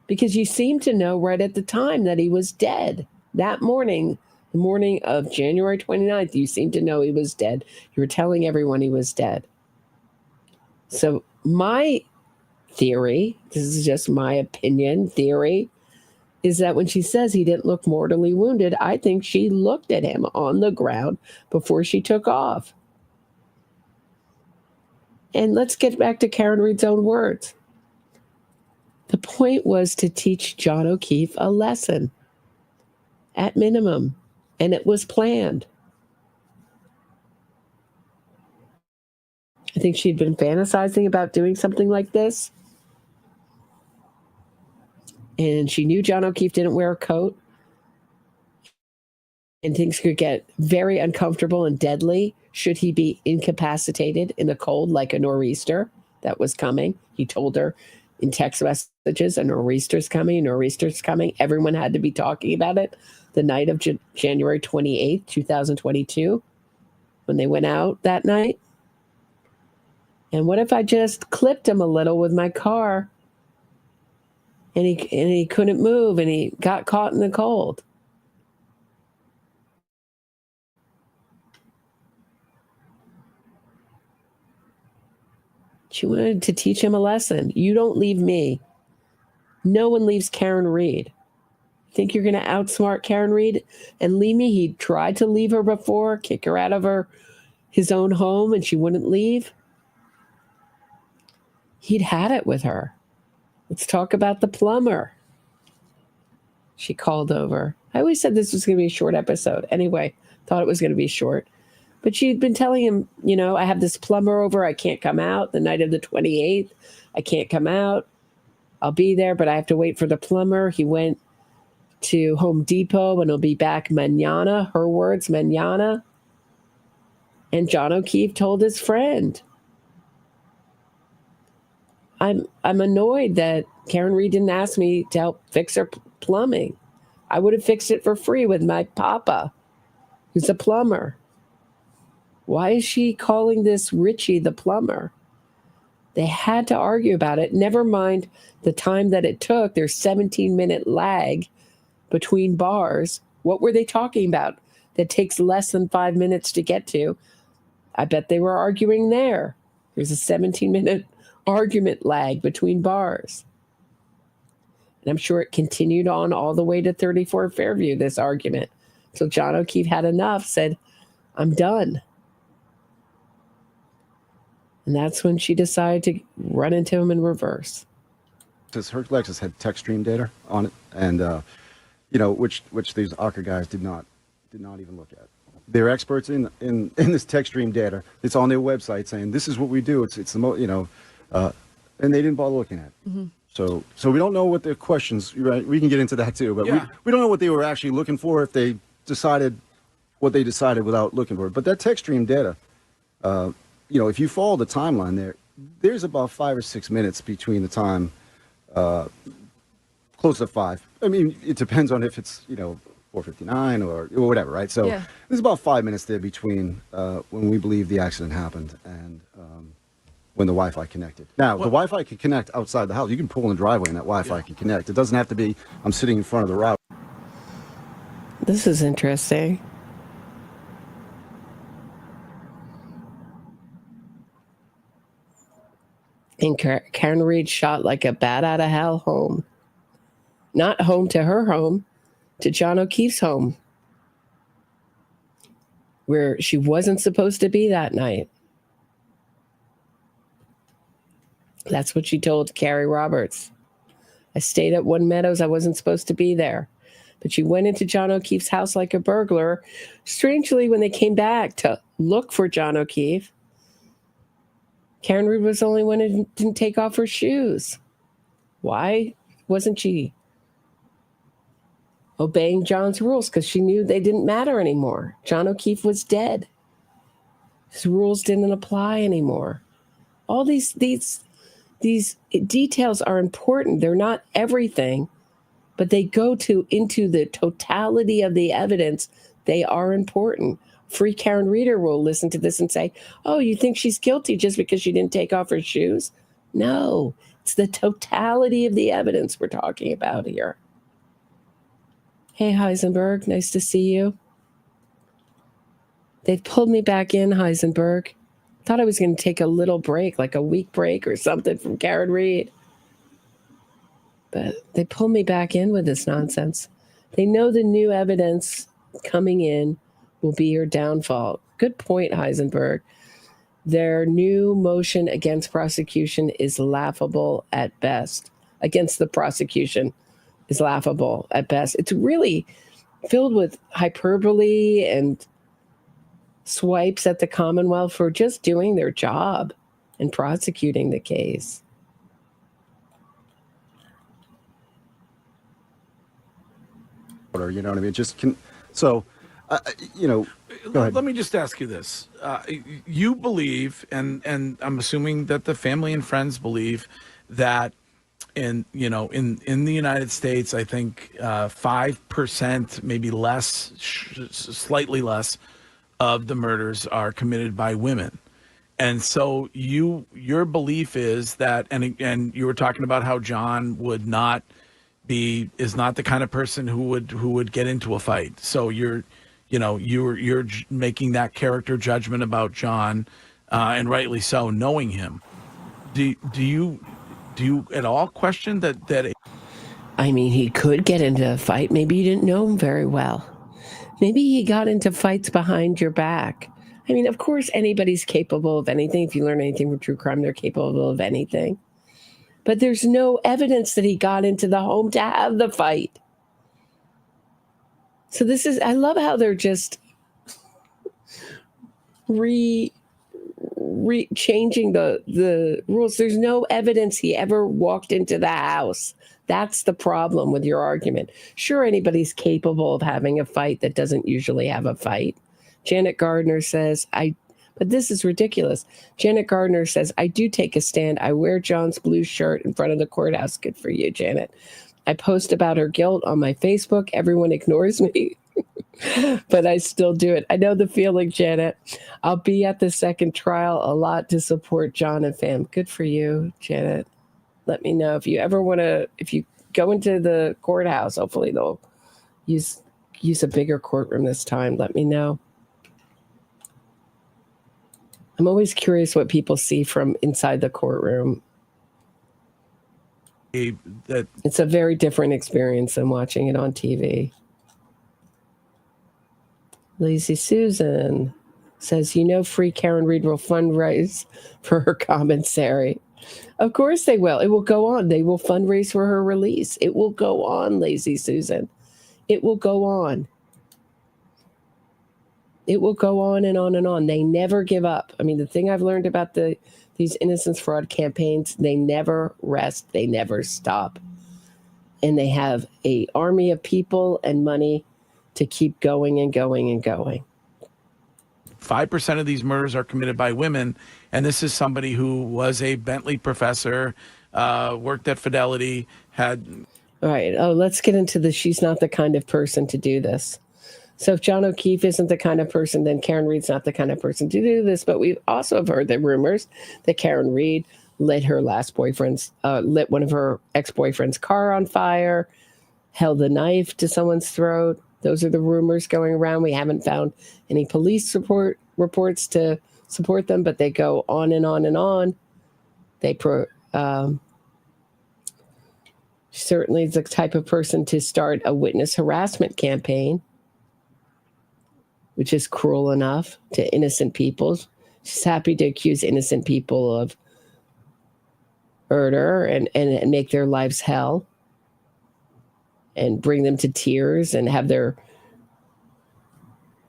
Because you seem to know right at the time that he was dead. That morning, the morning of January 29th, you seem to know he was dead. You were telling everyone he was dead. So my theory, this is just my opinion, theory, is that when she says he didn't look mortally wounded, I think she looked at him on the ground before she took off. And let's get back to Karen Read's own words. The point was to teach John O'Keefe a lesson, at minimum, and it was planned. I think she'd been fantasizing about doing something like this And she knew John O'Keefe didn't wear a coat. And things could get very uncomfortable and deadly should he be incapacitated in the cold like a nor'easter that was coming. He told her in text messages, a nor'easter's coming, a nor'easter's coming. Everyone had to be talking about it the night of January 28th, 2022, when they went out that night. And what if I just clipped him a little with my car and he couldn't move and he got caught in the cold? She wanted to teach him a lesson. You don't leave me. No one leaves Karen Read. Think you're going to outsmart Karen Read and leave me? He tried to leave her before, kick her out of his own home, and she wouldn't leave. He'd had it with her. Let's talk about the plumber. She called over. I always said this was going to be a short episode. Anyway, thought it was going to be short. But she'd been telling him, I have this plumber over. I can't come out the night of the 28th. I can't come out. I'll be there, but I have to wait for the plumber. He went to Home Depot and he'll be back mañana. Her words, mañana. And John O'Keefe told his friend. I'm annoyed that Karen Read didn't ask me to help fix her plumbing. I would have fixed it for free with my papa, who's a plumber. Why is she calling this Richie the plumber? They had to argue about it. Never mind the time that it took. There's 17-minute lag between bars. What were they talking about that takes less than 5 minutes to get to? I bet they were arguing there. There's a 17-minute argument lag between bars. And I'm sure it continued on all the way to 34 Fairview, this argument. So John O'Keefe had enough, said, I'm done. And that's when she decided to run into him in reverse. Her Lexus had tech stream data on it, and which these ARCA guys did not even look at. They're experts in this tech stream data. It's on their website saying this is what we do. It's the most, and they didn't bother looking at it. Mm-hmm. So we don't know what their questions. Right? We can get into that too, but we don't know what they were actually looking for if they decided what they decided without looking for it. But that tech stream data. If you follow the timeline there's about 5 or 6 minutes between the time, close to 5. I mean, it depends on if it's, 4:59 or whatever, right? So there's about 5 minutes there between when we believe the accident happened and when the Wi-Fi connected. Now, the Wi-Fi can connect outside the house. You can pull in the driveway and that Wi-Fi can connect. It doesn't have to be, I'm sitting in front of the router. This is interesting. And Karen Read shot like a bat out of hell home. Not home to her home, to John O'Keefe's home, where she wasn't supposed to be that night. That's what she told Carrie Roberts. I stayed at One Meadows. I wasn't supposed to be there. But she went into John O'Keefe's house like a burglar. Strangely, when they came back to look for John O'Keefe, Karen Read was the only one who didn't take off her shoes. Why wasn't she obeying John's rules? Because she knew they didn't matter anymore. John O'Keefe was dead. His rules didn't apply anymore. All these details are important. They're not everything, but they go into the totality of the evidence. They are important. Free Karen Reader will listen to this and say, oh, you think she's guilty just because she didn't take off her shoes? No, it's the totality of the evidence we're talking about here. Hey, Heisenberg, nice to see you. They've pulled me back in, Heisenberg. Thought I was going to take a little break, like a week break or something from Karen Read. But they pulled me back in with this nonsense. They know the new evidence coming in will be your downfall. Good point, Heisenberg. Their new motion against prosecution is laughable at best. Against the prosecution is laughable at best. It's really filled with hyperbole and swipes at the Commonwealth for just doing their job and prosecuting the case. You know what I mean? Just can. So, you know, go ahead. Let me just ask you this: you believe, and I'm assuming that the family and friends believe that, in the United States, I think 5%, maybe less, slightly less, of the murders are committed by women. And so your belief is that, and you were talking about how John is not the kind of person who would get into a fight. So you're making that character judgment about John, and rightly so, knowing him. Do you at all question that? I mean, he could get into a fight. Maybe you didn't know him very well. Maybe he got into fights behind your back. I mean, of course, anybody's capable of anything. If you learn anything from true crime, they're capable of anything. But there's no evidence that he got into the home to have the fight. So I love how they're just changing the rules. There's no evidence he ever walked into the house. That's the problem with your argument. Sure, anybody's capable of having a fight that doesn't usually have a fight. Janet Gardner says, but this is ridiculous. Janet Gardner says, I do take a stand. I wear John's blue shirt in front of the courthouse. Good for you, Janet. I post about her guilt on my Facebook. Everyone ignores me, but I still do it. I know the feeling, Janet. I'll be at the second trial a lot to support John and fam. Good for you, Janet. Let me know if you ever want to, if you go into the courthouse, hopefully they'll use a bigger courtroom this time. Let me know. I'm always curious what people see from inside the courtroom. It's a very different experience than watching it on TV. Lazy Susan says, Free Karen Reed will fundraise for her commissary. Of course they will. It will go on. They will fundraise for her release. It will go on, Lazy Susan. It will go on. It will go on and on and on. They never give up. I mean, the thing I've learned about these innocence fraud campaigns, they never rest. They never stop. And they have an army of people and money to keep going and going and going. 5% of these murders are committed by women. And this is somebody who was a Bentley professor, worked at Fidelity, had... All right. Oh, let's get into she's not the kind of person to do this. So if John O'Keefe isn't the kind of person, then Karen Reed's not the kind of person to do this. But we've also heard the rumors that Karen Reed lit one of her ex-boyfriend's car on fire, held a knife to someone's throat. Those are the rumors going around. We haven't found any police reports to support them, but they go on and on and on. Certainly is the type of person to start a witness harassment campaign, which is cruel enough to innocent people. She's happy to accuse innocent people of murder and make their lives hell and bring them to tears and have their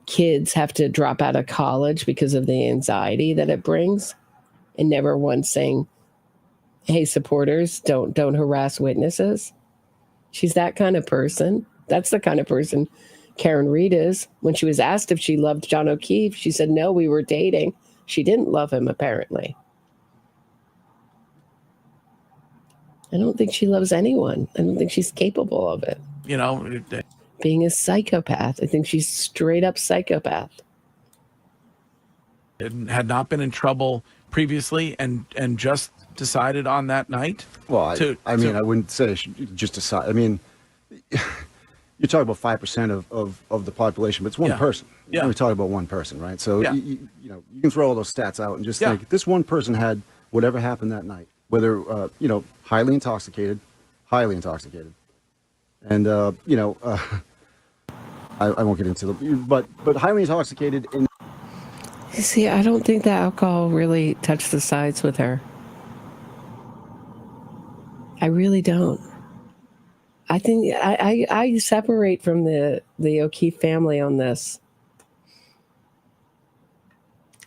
kids have to drop out of college because of the anxiety that it brings, and never once saying, hey, supporters, don't harass witnesses. She's that kind of person. That's the kind of person Karen Reed is. When she was asked if she loved John O'Keefe, she said, no, we were dating. She didn't love him, apparently. I don't think she loves anyone. I don't think she's capable of it. Being a psychopath. I think she's straight up psychopath. Had not been in trouble previously and just decided on that night? Well, I wouldn't say she just decided. I mean, you're talking about 5% of the population, but it's one person. Yeah. We're talking about one person, right? So, you can throw all those stats out and just think, this one person had whatever happened that night, whether, highly intoxicated. And, I won't get into but highly intoxicated. You see, I don't think the alcohol really touched the sides with her. I really don't. I think I separate from the O'Keefe family on this.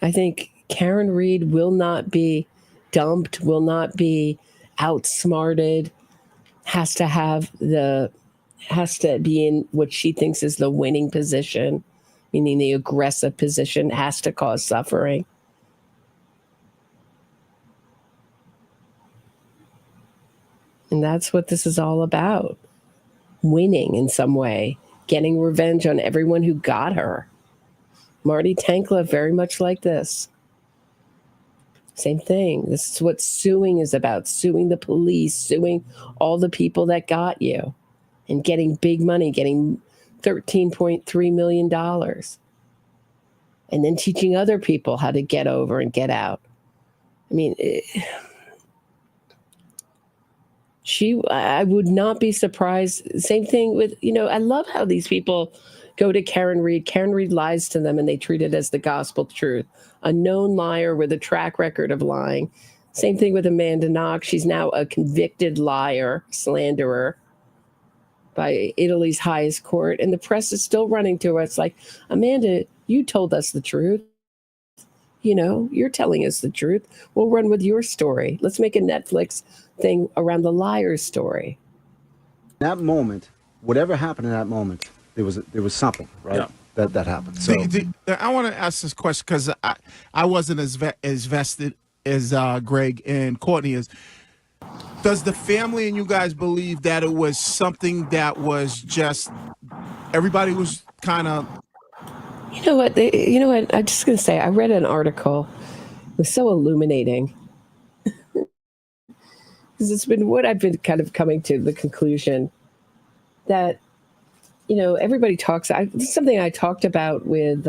I think Karen Reed will not be dumped, will not be outsmarted, has to have the has to be in what she thinks is the winning position, meaning the aggressive position, has to cause suffering. And that's what this is all about. Winning in some way, getting revenge on everyone who got her. Marty Tankla, very much like this. Same thing. This is what suing is about. Suing the police, suing all the people that got you, and getting big money, getting $13.3 million. And then teaching other people how to get over and get out. I mean, I would not be surprised. Same thing with, I love how these people go to Karen Read. Karen Read lies to them and they treat it as the gospel truth. A known liar with a track record of lying. Same thing with Amanda Knox. She's now a convicted liar, slanderer by Italy's highest court. And the press is still running to her. It's like, Amanda, you told us the truth. You're telling us the truth. We'll run with your story. Let's make a Netflix thing around the liar's story. That moment, whatever happened in that moment, there was something, right? Yeah. That happened. So I want to ask this question because I wasn't as vested as Greg and Courtney is. Does the family and you guys believe that it was something that was just everybody was kind of? You know what? I'm just going to say, I read an article. It was so illuminating. Because it's been what I've been kind of coming to the conclusion that, everybody talks. This is something I talked about with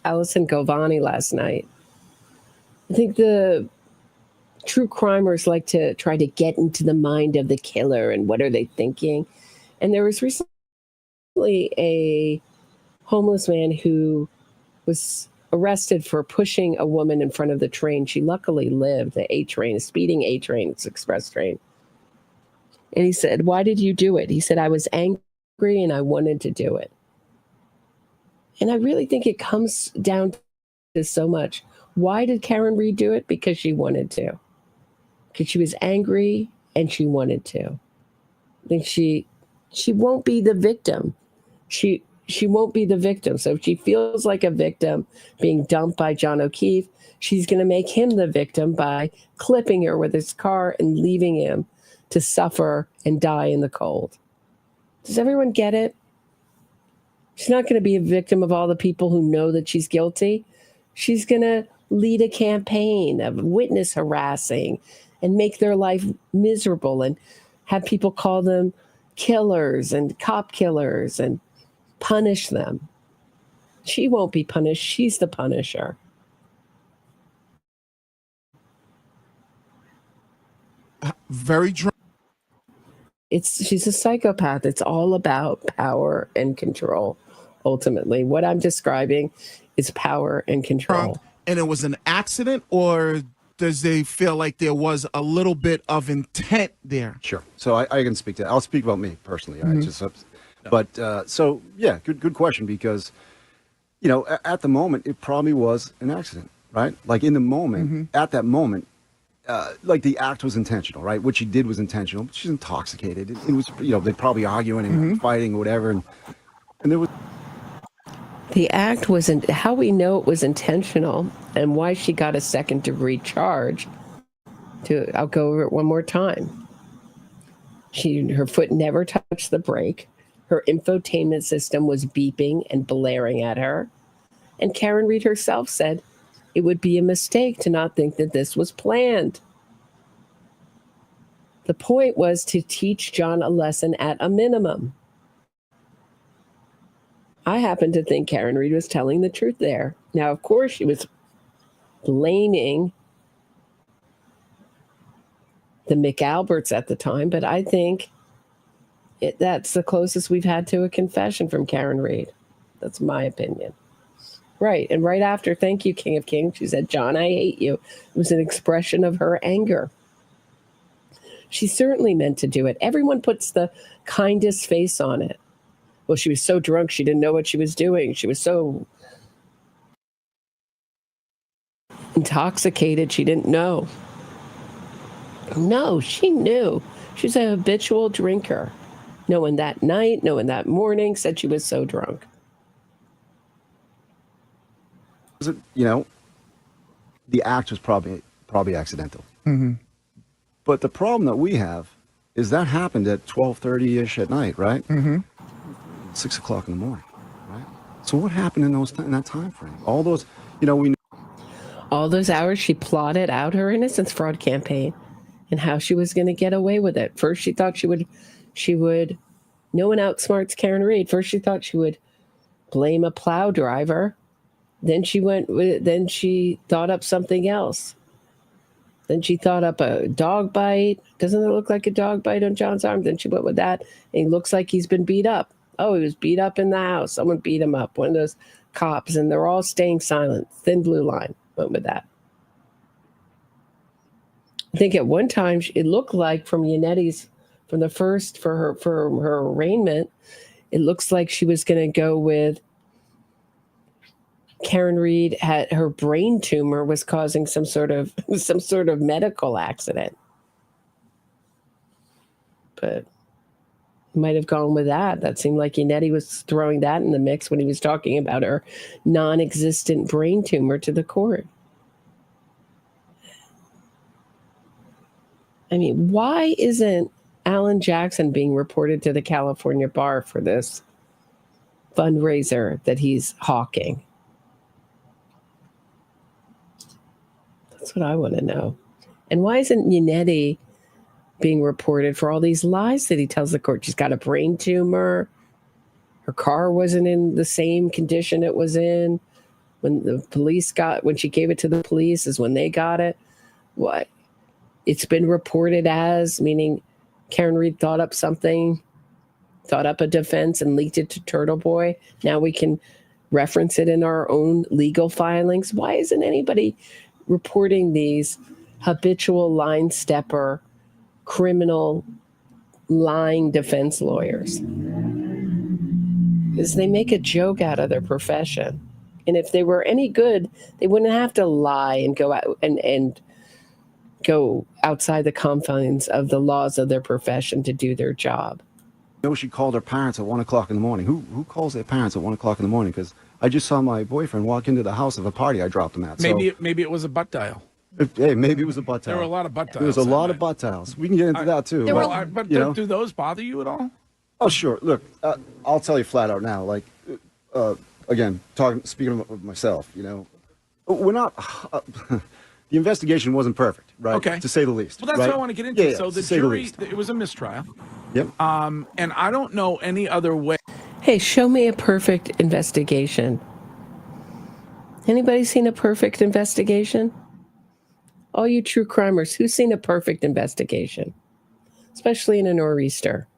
Allison Govani last night. I think the true crimers like to try to get into the mind of the killer and what are they thinking. And there was recently a homeless man who was arrested for pushing a woman in front of the train. She luckily lived, the A train, a speeding A train, it's express train. And he said, "Why did you do it?" He said, "I was angry and I wanted to do it." And I really think it comes down to so much. Why did Karen Read do it? Because she wanted to. Because she was angry and she wanted to. I think she won't be the victim. She won't be the victim. So if she feels like a victim being dumped by John O'Keefe, she's going to make him the victim by clipping her with his car and leaving him to suffer and die in the cold. Does everyone get it? She's not going to be a victim of all the people who know that she's guilty. She's going to lead a campaign of witness harassing and make their life miserable and have people call them killers and cop killers and punish them. She won't be punished. She's the punisher. Very drunk. She's a psychopath. It's all about power and control. Ultimately, what I'm describing is power and control. And it was an accident, or does they feel like there was a little bit of intent there? Sure. So I can speak to that. I'll speak about me personally. But good question, because at the moment it probably was an accident, right? Like in the moment, at that moment, like the act was intentional, right? What she did was intentional. She's intoxicated. It was, they're probably arguing and fighting or whatever, and there was. The act wasn't how we know it was intentional and why she got a second-degree charge. I'll go over it one more time. Her foot never touched the brake. Her infotainment system was beeping and blaring at her. And Karen Read herself said it would be a mistake to not think that this was planned. The point was to teach John a lesson at a minimum. I happen to think Karen Read was telling the truth there. Now, of course, she was blaming the McAlberts at the time, but I think that's the closest we've had to a confession from Karen Read. That's my opinion. Right. And right after, "Thank you, King of Kings," she said, "John, I hate you." It was an expression of her anger. She certainly meant to do it. Everyone puts the kindest face on it. Well, she was so drunk, she didn't know what she was doing. She was so intoxicated, she didn't know. No, she knew. She's a habitual drinker. No one that night, no one that morning said she was so drunk. You know, the act was probably accidental. Mm-hmm. But the problem that we have is that happened at 12:30-ish at night, right? Mm-hmm. 6 o'clock in the morning, right? So what happened in that time frame? All those, you know, All those hours she plotted out her innocence fraud campaign and how she was going to get away with it. First, she thought she would, no one outsmarts Karen Reed. First, she thought she would blame a plow driver. Then she thought up something else. Then she thought up a dog bite. Doesn't it look like a dog bite on John's arm? Then she went with that. And he looks like he's been beat up. Oh, he was beat up in the house. Someone beat him up. One of those cops. And they're all staying silent. Thin blue line. Went with that. I think at one time it looked like from Yanetti's, from the first for her arraignment, it looks like she was going to go with Karen Reed had her brain tumor was causing some sort of medical accident. But might have gone with that. That seemed like Yannetti was throwing that in the mix when he was talking about her non-existent brain tumor to the court. I mean, why isn't Alan Jackson being reported to the California bar for this fundraiser that he's hawking? That's what I want to know. And why isn't Yannetti being reported for all these lies that he tells the court? She's got a brain tumor. Her car wasn't in the same condition it was in when she gave it to the police is when they got it. What? It's been reported as, meaning Karen Reed thought up something, thought up a defense and leaked it to Turtle Boy. Now we can reference it in our own legal filings. Why isn't anybody reporting these habitual line stepper, criminal lying defense lawyers? Because they make a joke out of their profession. And if they were any good, they wouldn't have to lie and go out and go outside the confines of the laws of their profession to do their job. You know, she called her parents at 1 o'clock in the morning. Who calls their parents at 1 o'clock in the morning? Because I just saw my boyfriend walk into the house of a party I dropped him at. Maybe it was a butt dial. Hey, maybe it was a butt dial. There were a lot of butt dials. There was a lot of butt dials. We can get into that too. But do those bother you at all? Oh, sure. Look, I'll tell you flat out now. Like, again, speaking of myself, you know, we're not. The investigation wasn't perfect, right? Okay. To say the least. Well, that's right? what I want to get into. Yeah, so the jury, it was a mistrial. Yep. And I don't know any other way. Hey, show me a perfect investigation. Anybody seen a perfect investigation? All you true crimers, who's seen a perfect investigation? Especially in a nor'easter.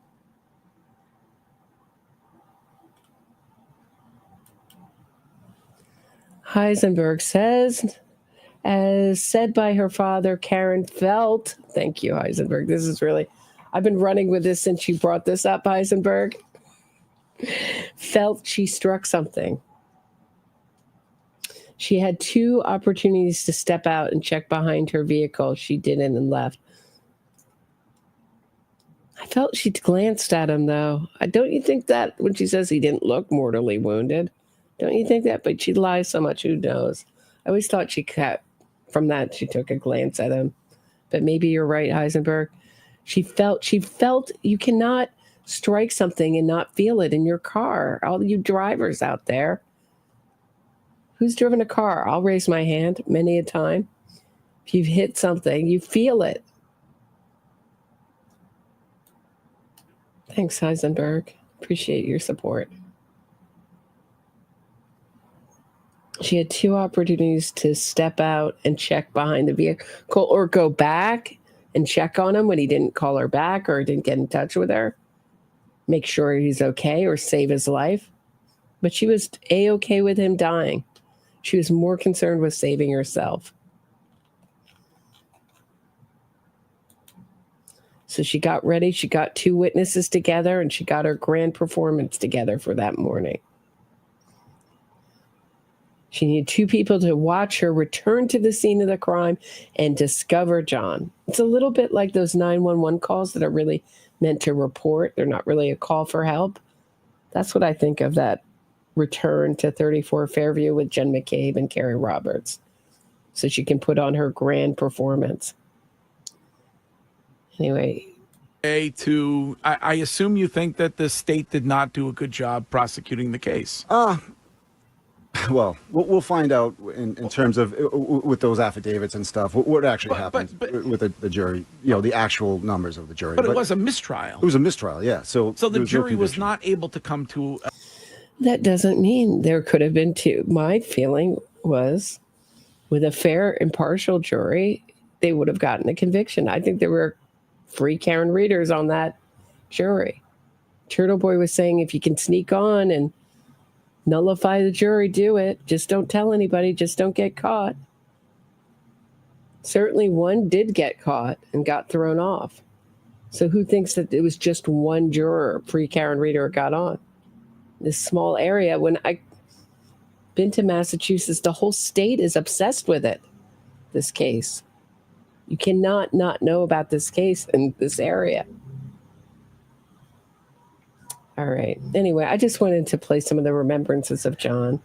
Heisenberg says, as said by her father, Karen felt, thank you, Heisenberg. This is really, I've been running with this since you brought this up, Heisenberg. Felt she struck something. She had two opportunities to step out and check behind her vehicle. She didn't and left. I felt she glanced at him, though. Don't you think that when she says he didn't look mortally wounded? Don't you think that? But she lies so much, who knows? I always thought she kept, from that, she took a glance at him. But maybe you're right, Heisenberg. She felt you cannot strike something and not feel it in your car. All you drivers out there. Who's driven a car? I'll raise my hand many a time. If you've hit something, you feel it. Thanks, Heisenberg. Appreciate your support. She had two opportunities to step out and check behind the vehicle or go back and check on him when he didn't call her back or didn't get in touch with her. Make sure he's okay or save his life. But she was A-okay with him dying. She was more concerned with saving herself. So she got ready. She got two witnesses together and she got her grand performance together for that morning. She needed two people to watch her return to the scene of the crime and discover John. It's a little bit like those 911 calls that are really meant to report. They're not really a call for help. That's what I think of that return to 34 Fairview with Jen McCabe and Carrie Roberts, so she can put on her grand performance. Anyway. I assume you think that the state did not do a good job prosecuting the case. Well, we'll find out in terms of with those affidavits and stuff what actually happened with the jury. You know, the actual numbers of the jury. But it was a mistrial. It was a mistrial, yeah. So the jury was not able to come to. That doesn't mean there could have been two. My feeling was, with a fair, impartial jury, they would have gotten a conviction. I think there were free Karen readers on that jury. Turtle Boy was saying, if you can sneak on and nullify the jury, do it. Just don't tell anybody. Just don't get caught. Certainly one did get caught and got thrown off. So who thinks that it was just one juror, free Karen reader, got on? This small area, when I've been to Massachusetts, the whole state is obsessed with it, this case. You cannot not know about this case in this area. All right. Anyway, I just wanted to play some of the remembrances of John,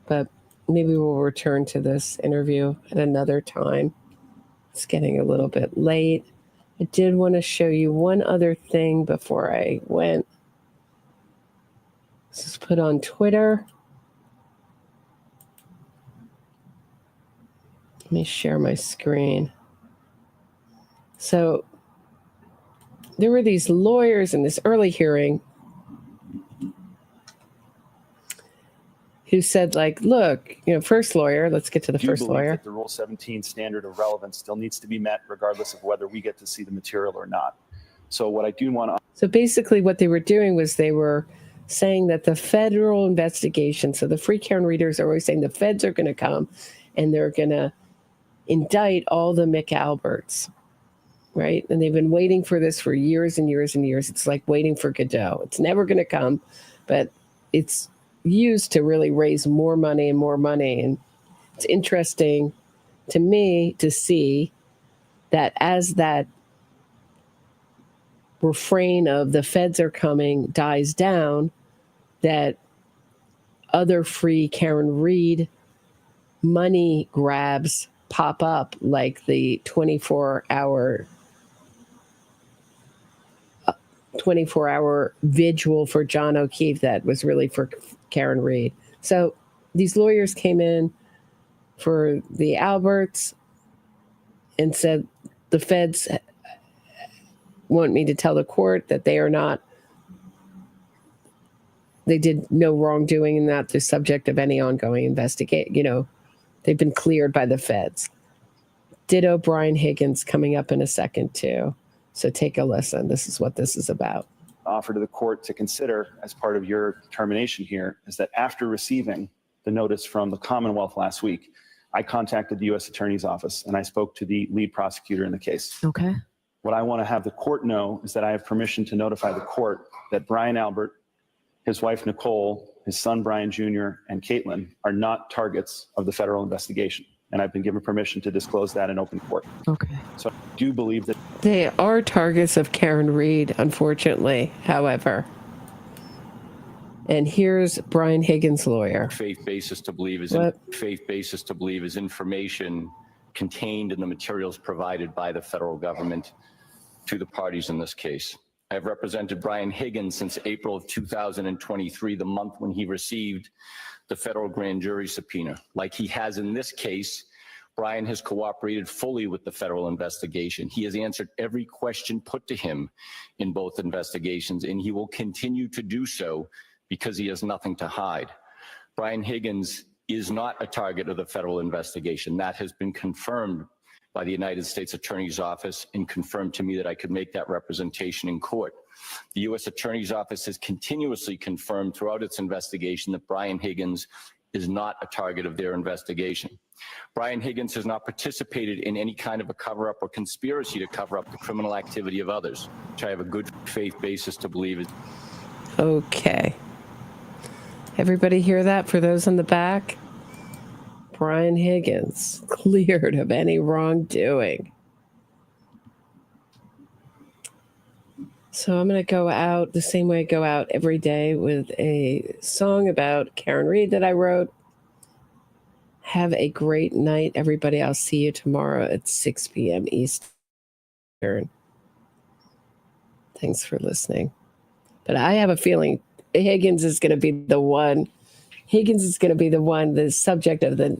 but maybe we'll return to this interview at another time. It's getting a little bit late. I did want to show you one other thing before I went. This is put on Twitter. Let me share my screen. So there were these lawyers in this early hearing who said, like, look, first lawyer, let's get to the first lawyer. That the Rule 17 standard of relevance still needs to be met regardless of whether we get to see the material or not. So what I do want to... So basically what they were doing was they were saying that the federal investigation, so the free Karen readers are always saying the feds are going to come and they're going to indict all the McAlberts, right? And they've been waiting for this for years and years and years. It's like waiting for Godot. It's never going to come, but it's used to really raise more money and more money. And it's interesting to me to see that as that refrain of the feds are coming dies down, that other free Karen Reed money grabs pop up, like the 24-hour vigil for John O'Keefe that was really for Karen Reed. So these lawyers came in for the Alberts and said the feds want me to tell the court that they did no wrongdoing and not the subject of any ongoing investigation. They've been cleared by the feds. Ditto Brian Higgins coming up in a second too. So take a listen. This is what this is about. Offer to the court to consider as part of your determination here is that after receiving the notice from the Commonwealth last week, I contacted the U.S. Attorney's Office and I spoke to the lead prosecutor in the case. Okay. What I want to have the court know is that I have permission to notify the court that Brian Albert, his wife Nicole, his son Brian Jr., and Caitlin are not targets of the federal investigation. And I've been given permission to disclose that in open court. Okay. So I do believe that they are targets of Karen Reed, unfortunately, however. And here's Brian Higgins' lawyer. Faith basis to believe is information contained in the materials provided by the federal government to the parties in this case. I have represented Brian Higgins since April of 2023, the month when he received the federal grand jury subpoena. Like he has in this case, Brian has cooperated fully with the federal investigation. He has answered every question put to him in both investigations, and he will continue to do so because he has nothing to hide. Brian Higgins is not a target of the federal investigation. That has been confirmed by the United States Attorney's Office and confirmed to me that I could make that representation in court. The U.S. Attorney's Office has continuously confirmed throughout its investigation that Brian Higgins is not a target of their investigation. Brian Higgins has not participated in any kind of a cover-up or conspiracy to cover up the criminal activity of others, which I have a good faith basis to believe is. Okay. Everybody hear that for those in the back? Brian Higgins cleared of any wrongdoing. So I'm going to go out the same way I go out every day with a song about Karen Reed that I wrote. Have a great night, everybody. I'll see you tomorrow at 6 p.m. Eastern. Thanks for listening. But I have a feeling Higgins is going to be the one. Higgins is going to be the one, the subject of the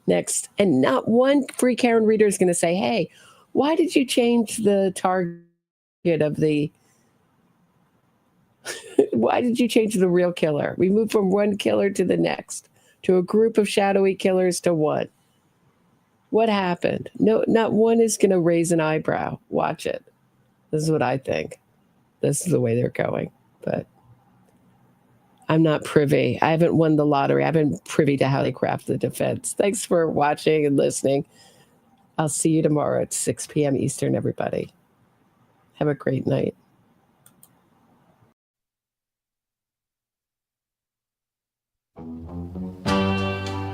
next. And not one free Karen reader is going to say, hey, why did you change the target of the... Why did you change the real killer? We moved from one killer to the next, to a group of shadowy killers to one. What happened? No, not one is going to raise an eyebrow. Watch it. This is what I think. This is the way they're going. But I'm not privy. I haven't won the lottery. I've been privy to how they craft the defense. Thanks for watching and listening. I'll see you tomorrow at 6 p.m. Eastern, everybody. Have a great night.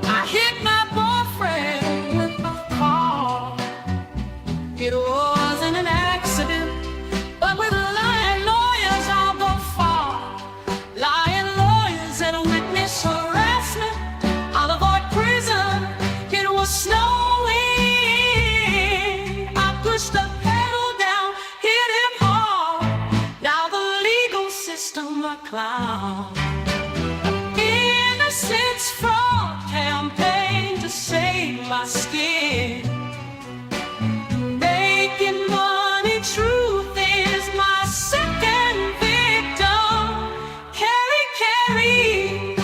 I hit my boyfriend with my car. It wasn't an accident, but with lying lawyers I'll go far. Lying lawyers and witness harassment, I'll avoid prison. It was snowing. I pushed the pedal down, hit him hard. Now the legal system a clown. Innocence fraud campaign to save my skin. Making money, truth is my second victim. Carry,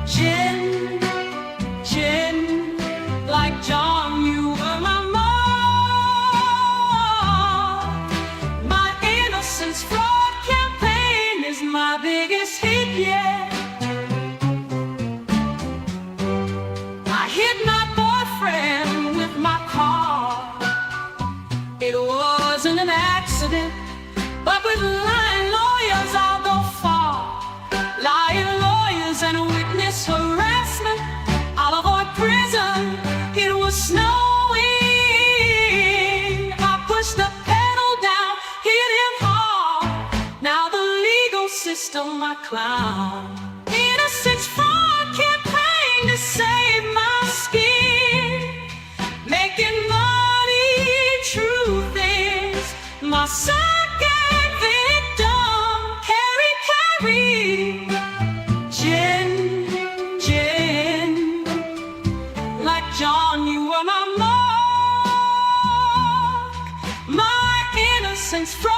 Jen, like John, you were my mom. My innocence fraud campaign is my biggest hit yet. I hit my boyfriend with my car. It wasn't an accident, but with lying lawyers I'll go far. Lying lawyers and witness harassment, I'll avoid prison. It was snowing. I pushed the pedal down, hit him hard. Now the legal system a clown. Innocence fraud campaign to save my skin. Making money, truth is my second victim. Carry, Jen, like John, you were my mark. My innocence from